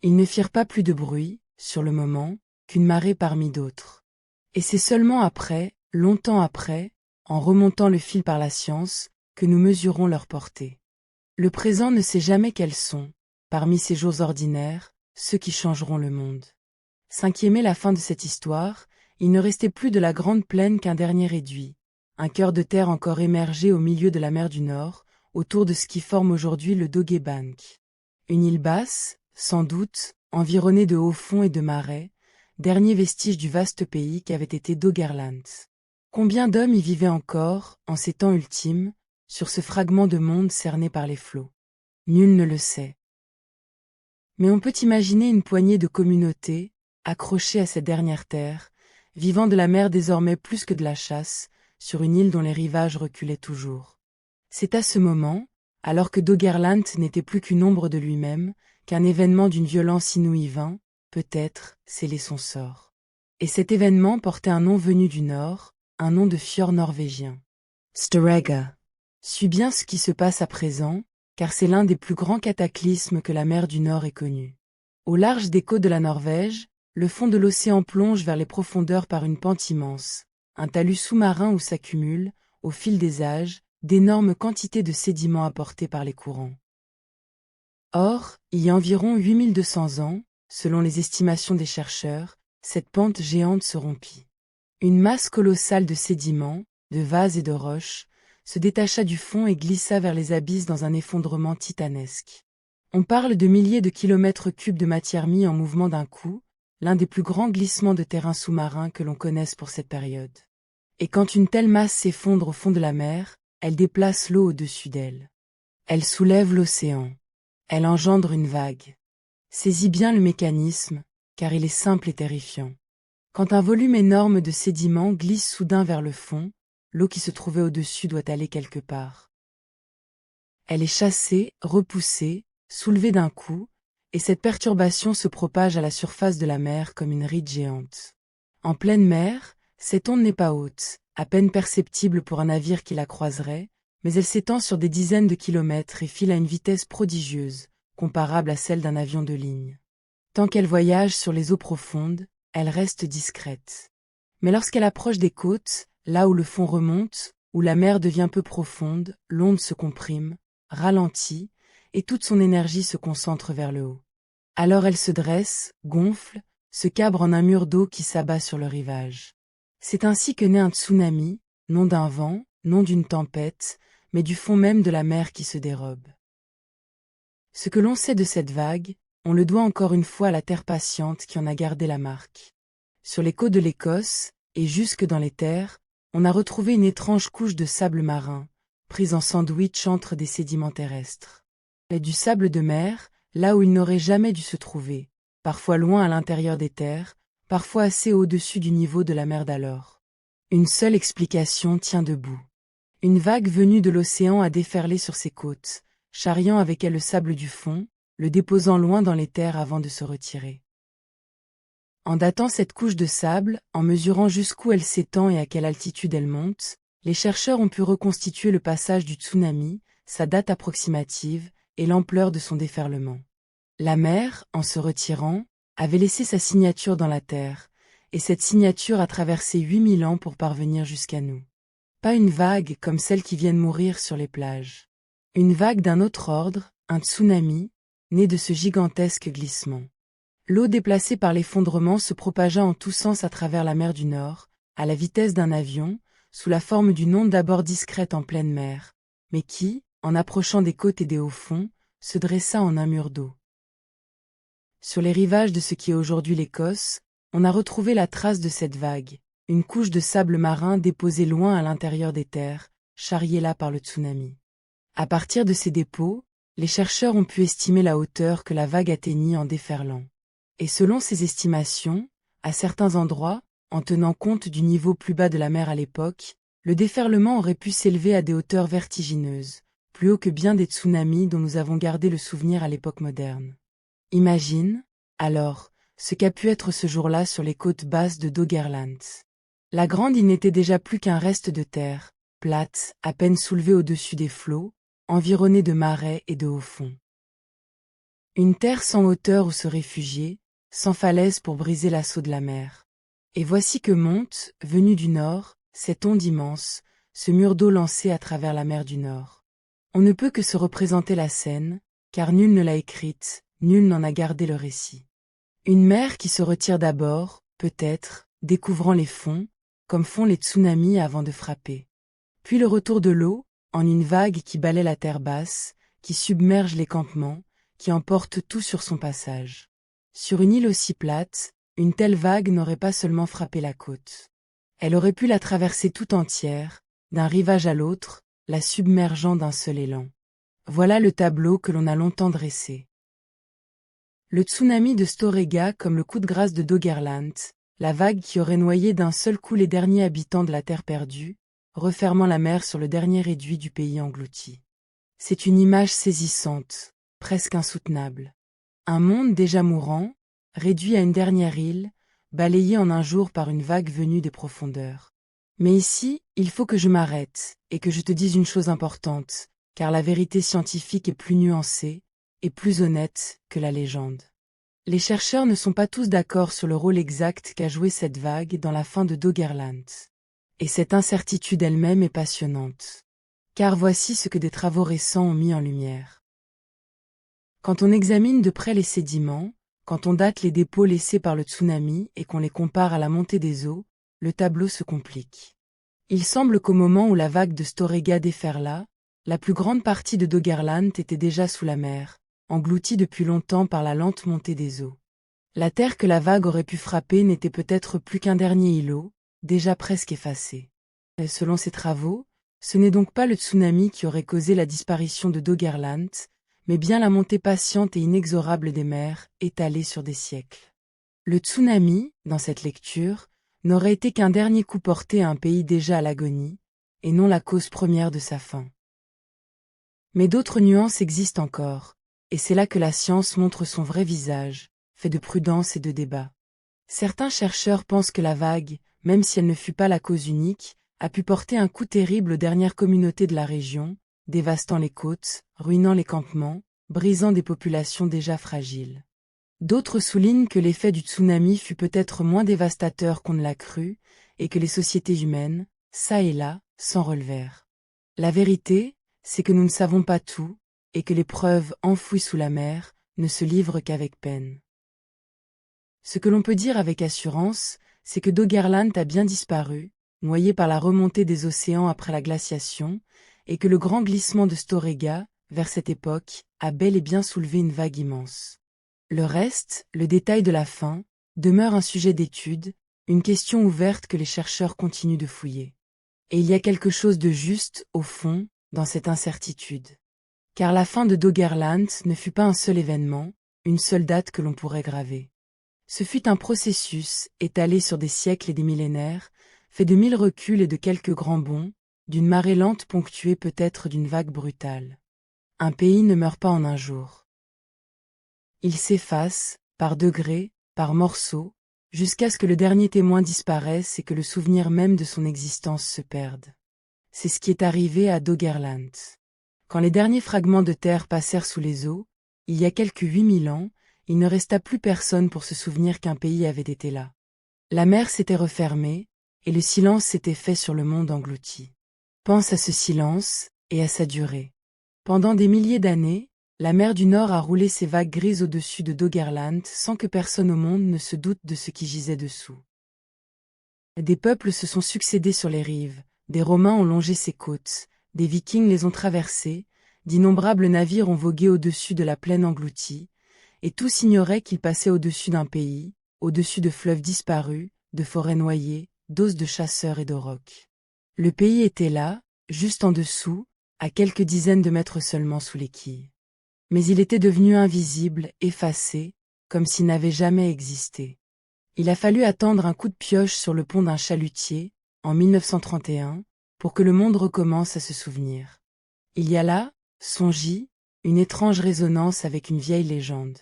Ils ne firent pas plus de bruit, sur le moment, qu'une marée parmi d'autres. Et c'est seulement après, longtemps après, en remontant le fil par la science, que nous mesurons leur portée. Le présent ne sait jamais quels sont, parmi ces jours ordinaires, ceux qui changeront le monde. Cinquième la fin de cette histoire, il ne restait plus de la grande plaine qu'un dernier réduit, un cœur de terre encore émergé au milieu de la mer du Nord, autour de ce qui forme aujourd'hui le Dogger Bank. Une île basse, sans doute, environnée de hauts fonds et de marais, dernier vestige du vaste pays qu'avait été Doggerland. Combien d'hommes y vivaient encore, en ces temps ultimes, sur ce fragment de monde cerné par les flots? Nul ne le sait. Mais on peut imaginer une poignée de communautés, accrochées à cette dernière terre, vivant de la mer désormais plus que de la chasse, sur une île dont les rivages reculaient toujours. C'est à ce moment, alors que Doggerland n'était plus qu'une ombre de lui-même, qu'un événement d'une violence inouïe vint, peut-être, sceller son sort. Et cet événement portait un nom venu du nord, un nom de fjord norvégien. Storegga. Suis bien ce qui se passe à présent, car c'est l'un des plus grands cataclysmes que la mer du Nord ait connu. Au large des côtes de la Norvège, le fond de l'océan plonge vers les profondeurs par une pente immense, un talus sous-marin où s'accumulent, au fil des âges, d'énormes quantités de sédiments apportés par les courants. Or, il y a environ 8200 ans, selon les estimations des chercheurs, cette pente géante se rompit. Une masse colossale de sédiments, de vases et de roches, se détacha du fond et glissa vers les abysses dans un effondrement titanesque. On parle de milliers de kilomètres cubes de matière mis en mouvement d'un coup, l'un des plus grands glissements de terrain sous-marin que l'on connaisse pour cette période. Et quand une telle masse s'effondre au fond de la mer, elle déplace l'eau au-dessus d'elle. Elle soulève l'océan. Elle engendre une vague. Saisis bien le mécanisme, car il est simple et terrifiant. Quand un volume énorme de sédiments glisse soudain vers le fond, l'eau qui se trouvait au-dessus doit aller quelque part. Elle est chassée, repoussée, soulevée d'un coup, et cette perturbation se propage à la surface de la mer comme une ride géante. En pleine mer, cette onde n'est pas haute, à peine perceptible pour un navire qui la croiserait, mais elle s'étend sur des dizaines de kilomètres et file à une vitesse prodigieuse, comparable à celle d'un avion de ligne. Tant qu'elle voyage sur les eaux profondes, elle reste discrète. Mais lorsqu'elle approche des côtes, là où le fond remonte, où la mer devient peu profonde, l'onde se comprime, ralentit, et toute son énergie se concentre vers le haut. Alors elle se dresse, gonfle, se cabre en un mur d'eau qui s'abat sur le rivage. C'est ainsi que naît un tsunami, non d'un vent, non d'une tempête, mais du fond même de la mer qui se dérobe. Ce que l'on sait de cette vague, on le doit encore une fois à la terre patiente qui en a gardé la marque. Sur les côtes de l'Écosse, et jusque dans les terres, on a retrouvé une étrange couche de sable marin, prise en sandwich entre des sédiments terrestres. Et du sable de mer, là où il n'aurait jamais dû se trouver, parfois loin à l'intérieur des terres, parfois assez au-dessus du niveau de la mer d'alors. Une seule explication tient debout. Une vague venue de l'océan a déferlé sur ses côtes, charriant avec elle le sable du fond, le déposant loin dans les terres avant de se retirer. En datant cette couche de sable, en mesurant jusqu'où elle s'étend et à quelle altitude elle monte, les chercheurs ont pu reconstituer le passage du tsunami, sa date approximative et l'ampleur de son déferlement. La mer, en se retirant, avait laissé sa signature dans la terre, et cette signature a traversé 8000 ans pour parvenir jusqu'à nous. Pas une vague comme celles qui viennent mourir sur les plages. Une vague d'un autre ordre, un tsunami, né de ce gigantesque glissement. L'eau déplacée par l'effondrement se propagea en tous sens à travers la mer du Nord, à la vitesse d'un avion, sous la forme d'une onde d'abord discrète en pleine mer, mais qui, en approchant des côtes et des hauts fonds, se dressa en un mur d'eau. Sur les rivages de ce qui est aujourd'hui l'Écosse, on a retrouvé la trace de cette vague, une couche de sable marin déposée loin à l'intérieur des terres, charriée là par le tsunami. À partir de ces dépôts, les chercheurs ont pu estimer la hauteur que la vague atteignit en déferlant. Et selon ces estimations, À certains endroits, en tenant compte du niveau plus bas de la mer à l'époque, le déferlement aurait pu s'élever à des hauteurs vertigineuses, plus haut que bien des tsunamis dont nous avons gardé le souvenir à l'époque moderne. Imagine, alors, ce qu'a pu être ce jour-là sur les côtes basses de Doggerland. La Grande Île n'était déjà plus qu'un reste de terre, plate, à peine soulevée au-dessus des flots, environnée de marais et de hauts fonds. Une terre sans hauteur où se réfugier, sans falaise pour briser l'assaut de la mer. Et voici que monte, venu du nord, cette onde immense, ce mur d'eau lancé à travers la mer du Nord. On ne peut que se représenter la scène, car nul ne l'a écrite, nul n'en a gardé le récit. Une mer qui se retire d'abord, peut-être, découvrant les fonds, comme font les tsunamis avant de frapper. Puis le retour de l'eau, en une vague qui balaie la terre basse, qui submerge les campements, qui emporte tout sur son passage. Sur une île aussi plate, une telle vague n'aurait pas seulement frappé la côte. Elle aurait pu la traverser tout entière, d'un rivage à l'autre, la submergeant d'un seul élan. Voilà le tableau que l'on a longtemps dressé. Le tsunami de Storegga comme le coup de grâce de Doggerland, la vague qui aurait noyé d'un seul coup les derniers habitants de la terre perdue, refermant la mer sur le dernier réduit du pays englouti. C'est une image saisissante, presque insoutenable. Un monde déjà mourant, réduit à une dernière île, balayé en un jour par une vague venue des profondeurs. Mais ici, il faut que je m'arrête, et que je te dise une chose importante, car la vérité scientifique est plus nuancée, et plus honnête que la légende. Les chercheurs ne sont pas tous d'accord sur le rôle exact qu'a joué cette vague dans la fin de Doggerland. Et cette incertitude elle-même est passionnante. Car voici ce que des travaux récents ont mis en lumière. Quand on examine de près les sédiments, quand on date les dépôts laissés par le tsunami et qu'on les compare à la montée des eaux, le tableau se complique. Il semble qu'au moment où la vague de Storegga déferla, la plus grande partie de Doggerland était déjà sous la mer, engloutie depuis longtemps par la lente montée des eaux. La terre que la vague aurait pu frapper n'était peut-être plus qu'un dernier îlot, déjà presque effacé. Et selon ces travaux, ce n'est donc pas le tsunami qui aurait causé la disparition de Doggerland, mais bien la montée patiente et inexorable des mers, étalée sur des siècles. Le tsunami, dans cette lecture, n'aurait été qu'un dernier coup porté à un pays déjà à l'agonie, et non la cause première de sa fin. Mais d'autres nuances existent encore, et c'est là que la science montre son vrai visage, fait de prudence et de débat. Certains chercheurs pensent que la vague, même si elle ne fut pas la cause unique, a pu porter un coup terrible aux dernières communautés de la région, dévastant les côtes, ruinant les campements, brisant des populations déjà fragiles. D'autres soulignent que l'effet du tsunami fut peut-être moins dévastateur qu'on ne l'a cru, et que les sociétés humaines, çà et là, s'en relevèrent. La vérité, c'est que nous ne savons pas tout, et que les preuves enfouies sous la mer ne se livrent qu'avec peine. Ce que l'on peut dire avec assurance, c'est que Doggerland a bien disparu, noyé par la remontée des océans après la glaciation, et que le grand glissement de Storegga, vers cette époque, a bel et bien soulevé une vague immense. Le reste, le détail de la fin, demeure un sujet d'étude, une question ouverte que les chercheurs continuent de fouiller. Et il y a quelque chose de juste, au fond, dans cette incertitude. Car la fin de Doggerland ne fut pas un seul événement, une seule date que l'on pourrait graver. Ce fut un processus, étalé sur des siècles et des millénaires, fait de 1000 reculs et de quelques grands bonds, d'une marée lente ponctuée peut-être d'une vague brutale. Un pays ne meurt pas en un jour. Il s'efface, par degrés, par morceaux, jusqu'à ce que le dernier témoin disparaisse et que le souvenir même de son existence se perde. C'est ce qui est arrivé à Doggerland. Quand les derniers fragments de terre passèrent sous les eaux, il y a quelques 8000 ans, il ne resta plus personne pour se souvenir qu'un pays avait été là. La mer s'était refermée, et le silence s'était fait sur le monde englouti. Pense à ce silence, et à sa durée. Pendant des milliers d'années, la mer du Nord a roulé ses vagues grises au-dessus de Doggerland sans que personne au monde ne se doute de ce qui gisait dessous. Des peuples se sont succédés sur les rives, des Romains ont longé ses côtes, des Vikings les ont traversées, d'innombrables navires ont vogué au-dessus de la plaine engloutie, et tous ignoraient qu'ils passaient au-dessus d'un pays, au-dessus de fleuves disparus, de forêts noyées, d'os de chasseurs et de rocs. Le pays était là, juste en dessous, à quelques dizaines de mètres seulement sous les quilles. Mais il était devenu invisible, effacé, comme s'il n'avait jamais existé. Il a fallu attendre un coup de pioche sur le pont d'un chalutier, en 1931, pour que le monde recommence à se souvenir. Il y a là, songe-y, une étrange résonance avec une vieille légende.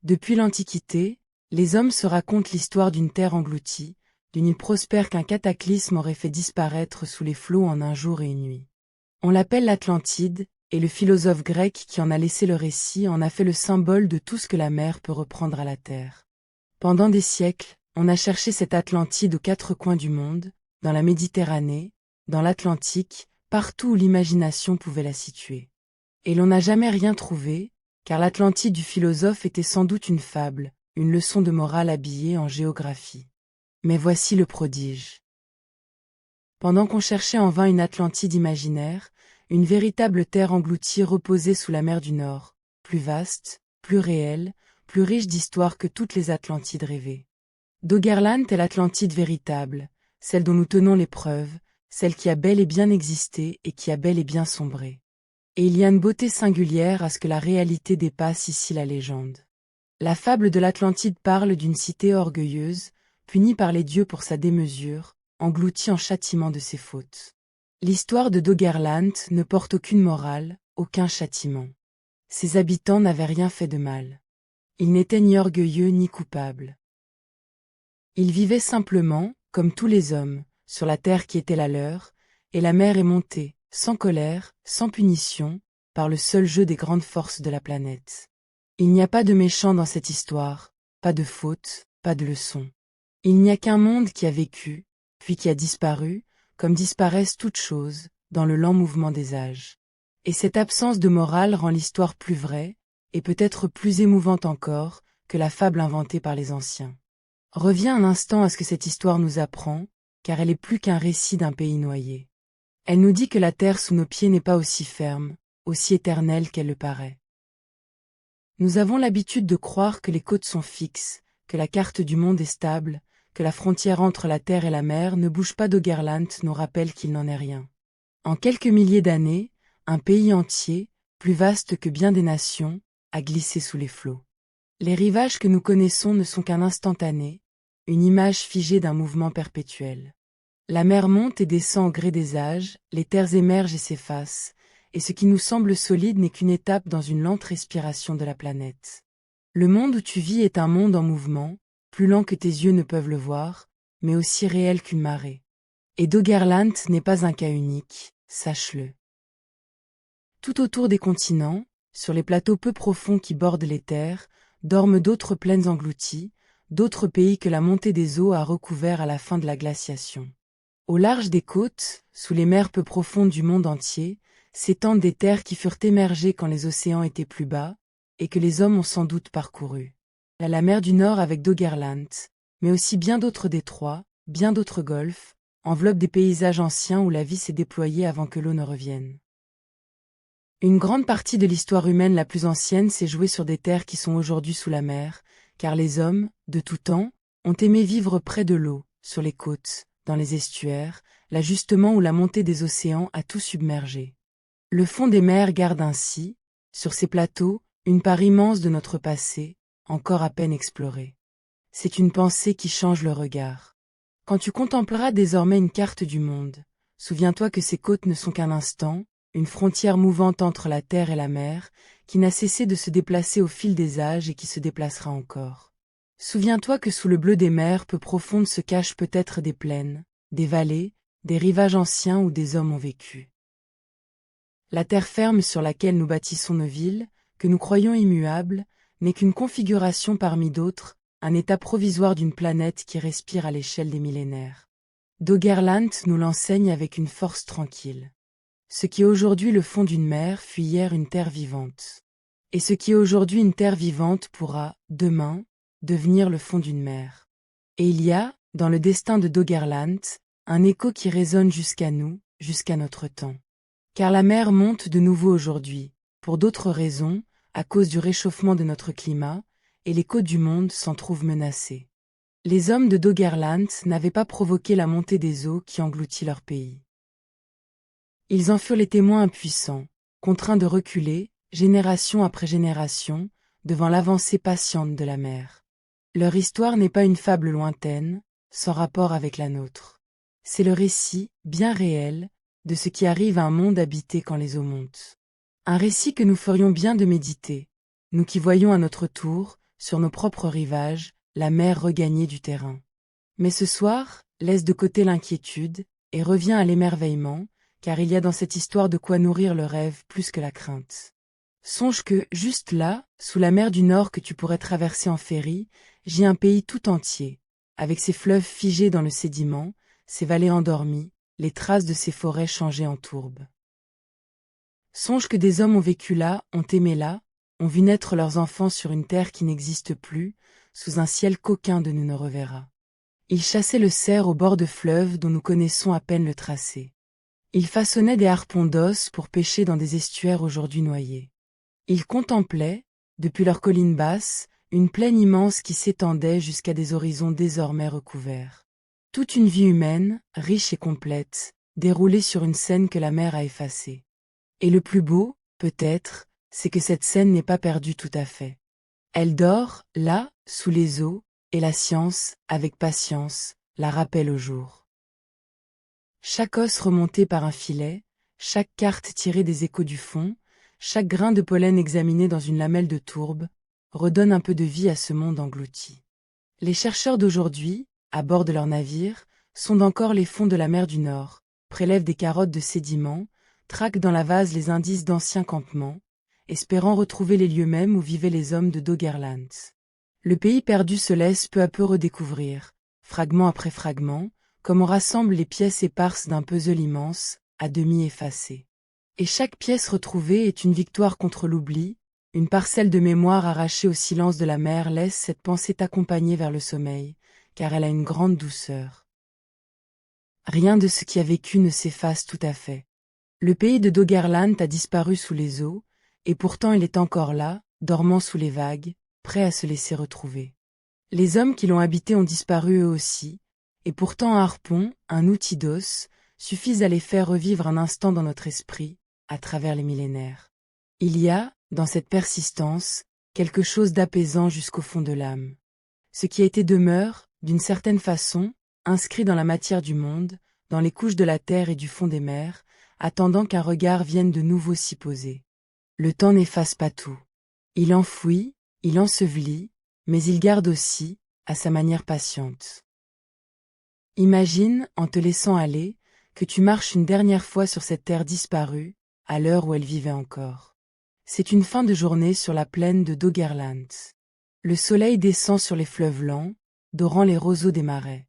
Depuis l'Antiquité, les hommes se racontent l'histoire d'une terre engloutie, d'une île prospère qu'un cataclysme aurait fait disparaître sous les flots en un jour et une nuit. On l'appelle l'Atlantide, et le philosophe grec qui en a laissé le récit en a fait le symbole de tout ce que la mer peut reprendre à la terre. Pendant des siècles, on a cherché cette Atlantide aux quatre coins du monde, dans la Méditerranée, dans l'Atlantique, partout où l'imagination pouvait la situer. Et l'on n'a jamais rien trouvé, car l'Atlantide du philosophe était sans doute une fable, une leçon de morale habillée en géographie. Mais voici le prodige. Pendant qu'on cherchait en vain une Atlantide imaginaire, une véritable terre engloutie reposait sous la mer du Nord, plus vaste, plus réelle, plus riche d'histoire que toutes les Atlantides rêvées. Doggerland est l'Atlantide véritable, celle dont nous tenons les preuves, celle qui a bel et bien existé et qui a bel et bien sombré. Et il y a une beauté singulière à ce que la réalité dépasse ici la légende. La fable de l'Atlantide parle d'une cité orgueilleuse, punie par les dieux pour sa démesure, engloutie en châtiment de ses fautes. L'histoire de Doggerland ne porte aucune morale, aucun châtiment. Ses habitants n'avaient rien fait de mal. Ils n'étaient ni orgueilleux ni coupables. Ils vivaient simplement, comme tous les hommes, sur la terre qui était la leur, et la mer est montée, sans colère, sans punition, par le seul jeu des grandes forces de la planète. Il n'y a pas de méchants dans cette histoire, pas de faute, pas de leçon. Il n'y a qu'un monde qui a vécu, puis qui a disparu, comme disparaissent toutes choses, dans le lent mouvement des âges. Et cette absence de morale rend l'histoire plus vraie, et peut-être plus émouvante encore, que la fable inventée par les anciens. Reviens un instant à ce que cette histoire nous apprend, car elle est plus qu'un récit d'un pays noyé. Elle nous dit que la terre sous nos pieds n'est pas aussi ferme, aussi éternelle qu'elle le paraît. Nous avons l'habitude de croire que les côtes sont fixes, que la carte du monde est stable, que la frontière entre la terre et la mer ne bouge pas. Doggerland nous rappelle qu'il n'en est rien. En quelques milliers d'années, un pays entier, plus vaste que bien des nations, a glissé sous les flots. Les rivages que nous connaissons ne sont qu'un instantané, une image figée d'un mouvement perpétuel. La mer monte et descend au gré des âges, les terres émergent et s'effacent, et ce qui nous semble solide n'est qu'une étape dans une lente respiration de la planète. Le monde où tu vis est un monde en mouvement, plus lent que tes yeux ne peuvent le voir, mais aussi réel qu'une marée. Et Doggerland n'est pas un cas unique, sache-le. Tout autour des continents, sur les plateaux peu profonds qui bordent les terres, dorment d'autres plaines englouties, d'autres pays que la montée des eaux a recouverts à la fin de la glaciation. Au large des côtes, sous les mers peu profondes du monde entier, s'étendent des terres qui furent émergées quand les océans étaient plus bas, et que les hommes ont sans doute parcourues. La mer du Nord avec Doggerland, mais aussi bien d'autres détroits, bien d'autres golfes, enveloppent des paysages anciens où la vie s'est déployée avant que l'eau ne revienne. Une grande partie de l'histoire humaine la plus ancienne s'est jouée sur des terres qui sont aujourd'hui sous la mer, car les hommes, de tout temps, ont aimé vivre près de l'eau, sur les côtes, dans les estuaires, là justement où la montée des océans a tout submergé. Le fond des mers garde ainsi, sur ces plateaux, une part immense de notre passé, encore à peine explorée. C'est une pensée qui change le regard. Quand tu contempleras désormais une carte du monde, souviens-toi que ces côtes ne sont qu'un instant, une frontière mouvante entre la terre et la mer, qui n'a cessé de se déplacer au fil des âges et qui se déplacera encore. Souviens-toi que sous le bleu des mers peu profondes se cachent peut-être des plaines, des vallées, des rivages anciens où des hommes ont vécu. La terre ferme sur laquelle nous bâtissons nos villes, que nous croyons immuable, n'est qu'une configuration parmi d'autres, un état provisoire d'une planète qui respire à l'échelle des millénaires. Doggerland nous l'enseigne avec une force tranquille. Ce qui est aujourd'hui le fond d'une mer fut hier une terre vivante. Et ce qui est aujourd'hui une terre vivante pourra, demain, devenir le fond d'une mer. Et il y a, dans le destin de Doggerland, un écho qui résonne jusqu'à nous, jusqu'à notre temps. Car la mer monte de nouveau aujourd'hui, pour d'autres raisons, à cause du réchauffement de notre climat, et les côtes du monde s'en trouvent menacées. Les hommes de Doggerland n'avaient pas provoqué la montée des eaux qui engloutit leur pays. Ils en furent les témoins impuissants, contraints de reculer, génération après génération, devant l'avancée patiente de la mer. Leur histoire n'est pas une fable lointaine, sans rapport avec la nôtre. C'est le récit, bien réel, de ce qui arrive à un monde habité quand les eaux montent. Un récit que nous ferions bien de méditer, nous qui voyons à notre tour, sur nos propres rivages, la mer regagner du terrain. Mais ce soir, laisse de côté l'inquiétude, et reviens à l'émerveillement, car il y a dans cette histoire de quoi nourrir le rêve plus que la crainte. Songe que, juste là, sous la mer du Nord que tu pourrais traverser en ferry, gît un pays tout entier, avec ses fleuves figés dans le sédiment, ses vallées endormies, les traces de ses forêts changées en tourbes. Songe que des hommes ont vécu là, ont aimé là, ont vu naître leurs enfants sur une terre qui n'existe plus, sous un ciel qu'aucun de nous ne reverra. Ils chassaient le cerf au bord de fleuves dont nous connaissons à peine le tracé. Ils façonnaient des harpons d'os pour pêcher dans des estuaires aujourd'hui noyés. Ils contemplaient, depuis leurs collines basses, une plaine immense qui s'étendait jusqu'à des horizons désormais recouverts. Toute une vie humaine, riche et complète, déroulée sur une scène que la mer a effacée. Et le plus beau, peut-être, c'est que cette scène n'est pas perdue tout à fait. Elle dort, là, sous les eaux, et la science, avec patience, la rappelle au jour. Chaque os remonté par un filet, chaque carte tirée des échos du fond, chaque grain de pollen examiné dans une lamelle de tourbe, redonne un peu de vie à ce monde englouti. Les chercheurs d'aujourd'hui, à bord de leurs navires, sondent encore les fonds de la mer du Nord, prélèvent des carottes de sédiments, traquent dans la vase les indices d'anciens campements, espérant retrouver les lieux mêmes où vivaient les hommes de Doggerland. Le pays perdu se laisse peu à peu redécouvrir, fragment après fragment, comme on rassemble les pièces éparses d'un puzzle immense, à demi effacé. Et chaque pièce retrouvée est une victoire contre l'oubli, une parcelle de mémoire arrachée au silence de la mer laisse cette pensée t'accompagner vers le sommeil, car elle a une grande douceur. Rien de ce qui a vécu ne s'efface tout à fait. Le pays de Doggerland a disparu sous les eaux, et pourtant il est encore là, dormant sous les vagues, prêt à se laisser retrouver. Les hommes qui l'ont habité ont disparu eux aussi, et pourtant un harpon, un outil d'os, suffisent à les faire revivre un instant dans notre esprit, à travers les millénaires. Il y a, dans cette persistance, quelque chose d'apaisant jusqu'au fond de l'âme. Ce qui a été demeure, d'une certaine façon, inscrit dans la matière du monde, dans les couches de la terre et du fond des mers, attendant qu'un regard vienne de nouveau s'y poser. Le temps n'efface pas tout. Il enfouit, il ensevelit, mais il garde aussi, à sa manière patiente. Imagine, en te laissant aller, que tu marches une dernière fois sur cette terre disparue, à l'heure où elle vivait encore. C'est une fin de journée sur la plaine de Doggerland. Le soleil descend sur les fleuves lents, dorant les roseaux des marais.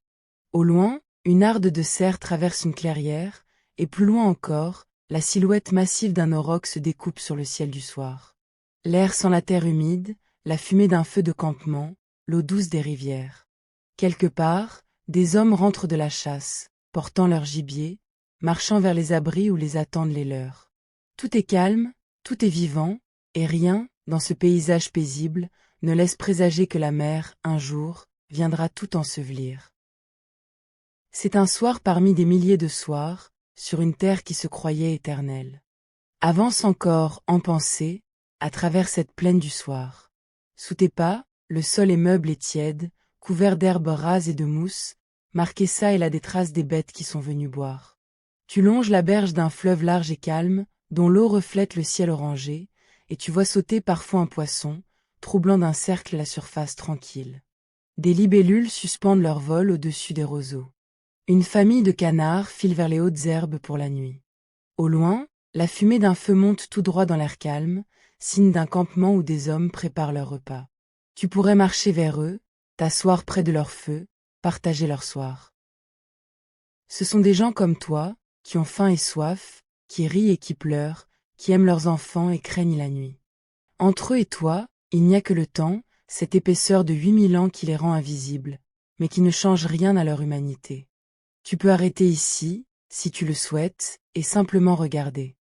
Au loin, une harde de cerfs traverse une clairière, et plus loin encore, la silhouette massive d'un auroch se découpe sur le ciel du soir. L'air sent la terre humide, la fumée d'un feu de campement, l'eau douce des rivières. Quelque part, des hommes rentrent de la chasse, portant leur gibier, marchant vers les abris où les attendent les leurs. Tout est calme, tout est vivant, et rien, dans ce paysage paisible, ne laisse présager que la mer, un jour, viendra tout ensevelir. C'est un soir parmi des milliers de soirs, sur une terre qui se croyait éternelle. Avance encore, en pensée, à travers cette plaine du soir. Sous tes pas, le sol est meuble et tiède, couvert d'herbes rases et de mousse, marqué çà et là des traces des bêtes qui sont venues boire. Tu longes la berge d'un fleuve large et calme, dont l'eau reflète le ciel orangé, et tu vois sauter parfois un poisson, troublant d'un cercle la surface tranquille. Des libellules suspendent leur vol au-dessus des roseaux. Une famille de canards file vers les hautes herbes pour la nuit. Au loin, la fumée d'un feu monte tout droit dans l'air calme, signe d'un campement où des hommes préparent leur repas. Tu pourrais marcher vers eux, t'asseoir près de leur feu, partager leur soir. Ce sont des gens comme toi, qui ont faim et soif, qui rient et qui pleurent, qui aiment leurs enfants et craignent la nuit. Entre eux et toi, il n'y a que le temps, cette épaisseur de 8000 ans qui les rend invisibles, mais qui ne change rien à leur humanité. Tu peux arrêter ici, si tu le souhaites, et simplement regarder.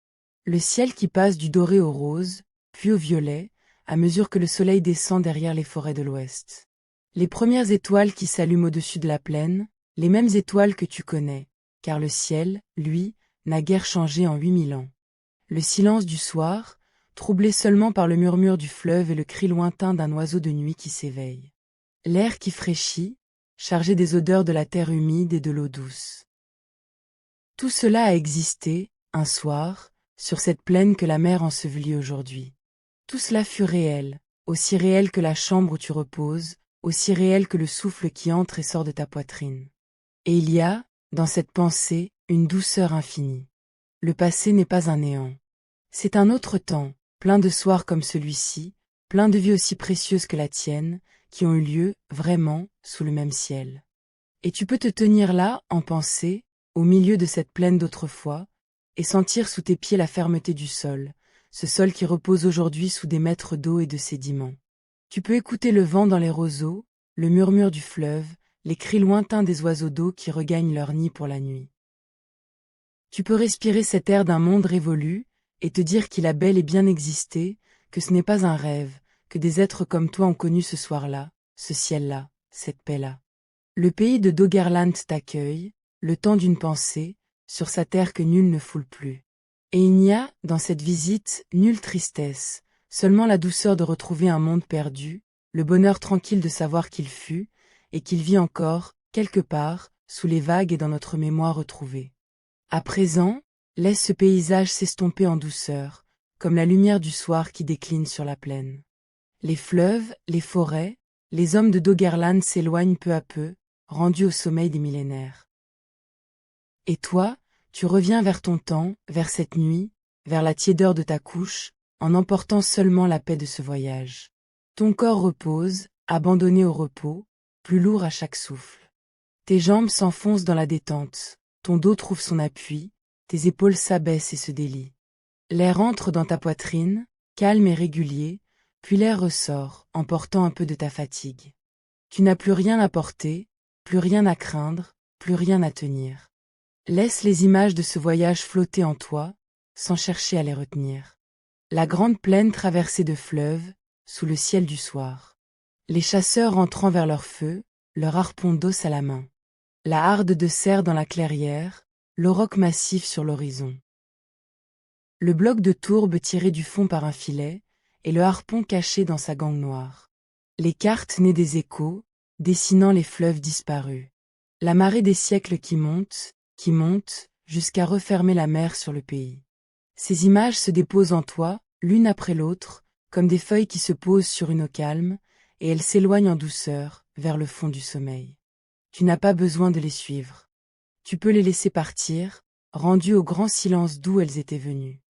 Le ciel qui passe du doré au rose, puis au violet, à mesure que le soleil descend derrière les forêts de l'ouest. Les premières étoiles qui s'allument au-dessus de la plaine, les mêmes étoiles que tu connais, car le ciel, lui, n'a guère changé en 8000 ans. Le silence du soir, troublé seulement par le murmure du fleuve et le cri lointain d'un oiseau de nuit qui s'éveille. l'air qui fraîchit, chargé des odeurs de la terre humide et de l'eau douce. Tout cela a existé, un soir, sur cette plaine que la mer ensevelit aujourd'hui. Tout cela fut réel, aussi réel que la chambre où tu reposes, aussi réel que le souffle qui entre et sort de ta poitrine. Et il y a, dans cette pensée, une douceur infinie. Le passé n'est pas un néant. C'est un autre temps, plein de soirs comme celui-ci, plein de vies aussi précieuses que la tienne, qui ont eu lieu, vraiment, sous le même ciel. Et tu peux te tenir là, en pensée, au milieu de cette plaine d'autrefois, et sentir sous tes pieds la fermeté du sol, ce sol qui repose aujourd'hui sous des mètres d'eau et de sédiments. Tu peux écouter le vent dans les roseaux, le murmure du fleuve, les cris lointains des oiseaux d'eau qui regagnent leur nid pour la nuit. Tu peux respirer cet air d'un monde révolu, et te dire qu'il a bel et bien existé, que ce n'est pas un rêve, que des êtres comme toi ont connu ce soir-là, ce ciel-là, cette paix-là. Le pays de Doggerland t'accueille, le temps d'une pensée, sur sa terre que nul ne foule plus. Et il n'y a, dans cette visite, nulle tristesse, seulement la douceur de retrouver un monde perdu, le bonheur tranquille de savoir qu'il fut, et qu'il vit encore, quelque part, sous les vagues et dans notre mémoire retrouvée. À présent, laisse ce paysage s'estomper en douceur, comme la lumière du soir qui décline sur la plaine. Les fleuves, les forêts, les hommes de Doggerland s'éloignent peu à peu, rendus au sommeil des millénaires. Et toi, tu reviens vers ton temps, vers cette nuit, vers la tiédeur de ta couche, en emportant seulement la paix de ce voyage. Ton corps repose, abandonné au repos, plus lourd à chaque souffle. Tes jambes s'enfoncent dans la détente, ton dos trouve son appui, tes épaules s'abaissent et se délient. L'air entre dans ta poitrine, calme et régulier, puis l'air ressort, emportant un peu de ta fatigue. Tu n'as plus rien à porter, plus rien à craindre, plus rien à tenir. Laisse les images de ce voyage flotter en toi, sans chercher à les retenir. La grande plaine traversée de fleuves, sous le ciel du soir. Les chasseurs entrant vers leur feu, leur harpon d'os à la main. La harde de cerf dans la clairière, l'auroch massif sur l'horizon. Le bloc de tourbe tiré du fond par un filet, et le harpon caché dans sa gangue noire. Les cartes nées des échos, dessinant les fleuves disparus. La marée des siècles qui monte, jusqu'à refermer la mer sur le pays. Ces images se déposent en toi, l'une après l'autre, comme des feuilles qui se posent sur une eau calme, et elles s'éloignent en douceur, vers le fond du sommeil. Tu n'as pas besoin de les suivre. Tu peux les laisser partir, rendues au grand silence d'où elles étaient venues.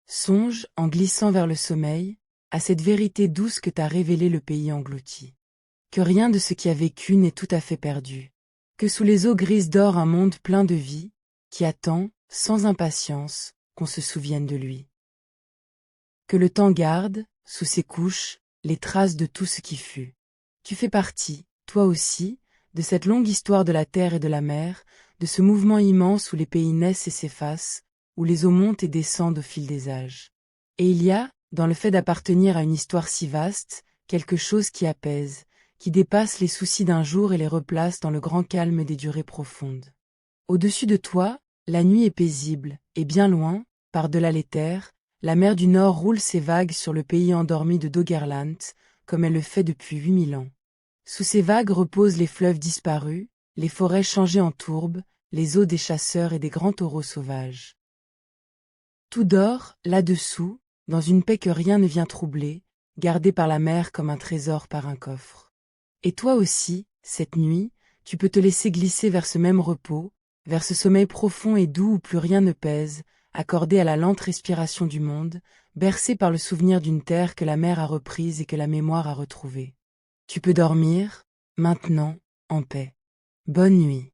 Songe, en glissant vers le sommeil, à cette vérité douce que t'a révélée le pays englouti. Que rien de ce qui a vécu n'est tout à fait perdu. Que sous les eaux grises dort un monde plein de vie, qui attend, sans impatience, qu'on se souvienne de lui. Que le temps garde, sous ses couches, les traces de tout ce qui fut. Tu fais partie, toi aussi, de cette longue histoire de la terre et de la mer, de ce mouvement immense où les pays naissent et s'effacent, où les eaux montent et descendent au fil des âges. Et il y a, dans le fait d'appartenir à une histoire si vaste, quelque chose qui apaise, qui dépasse les soucis d'un jour et les replace dans le grand calme des durées profondes. Au-dessus de toi, la nuit est paisible, et bien loin, par-delà les terres, la mer du Nord roule ses vagues sur le pays endormi de Doggerland, comme elle le fait depuis 8000 ans. Sous ces vagues reposent les fleuves disparus, les forêts changées en tourbes, les eaux des chasseurs et des grands taureaux sauvages. Tout dort, là-dessous, dans une paix que rien ne vient troubler, gardée par la mer comme un trésor par un coffre. Et toi aussi, cette nuit, tu peux te laisser glisser vers ce même repos, vers ce sommeil profond et doux où plus rien ne pèse, accordé à la lente respiration du monde, bercé par le souvenir d'une terre que la mer a reprise et que la mémoire a retrouvée. Tu peux dormir, maintenant, en paix. Bonne nuit.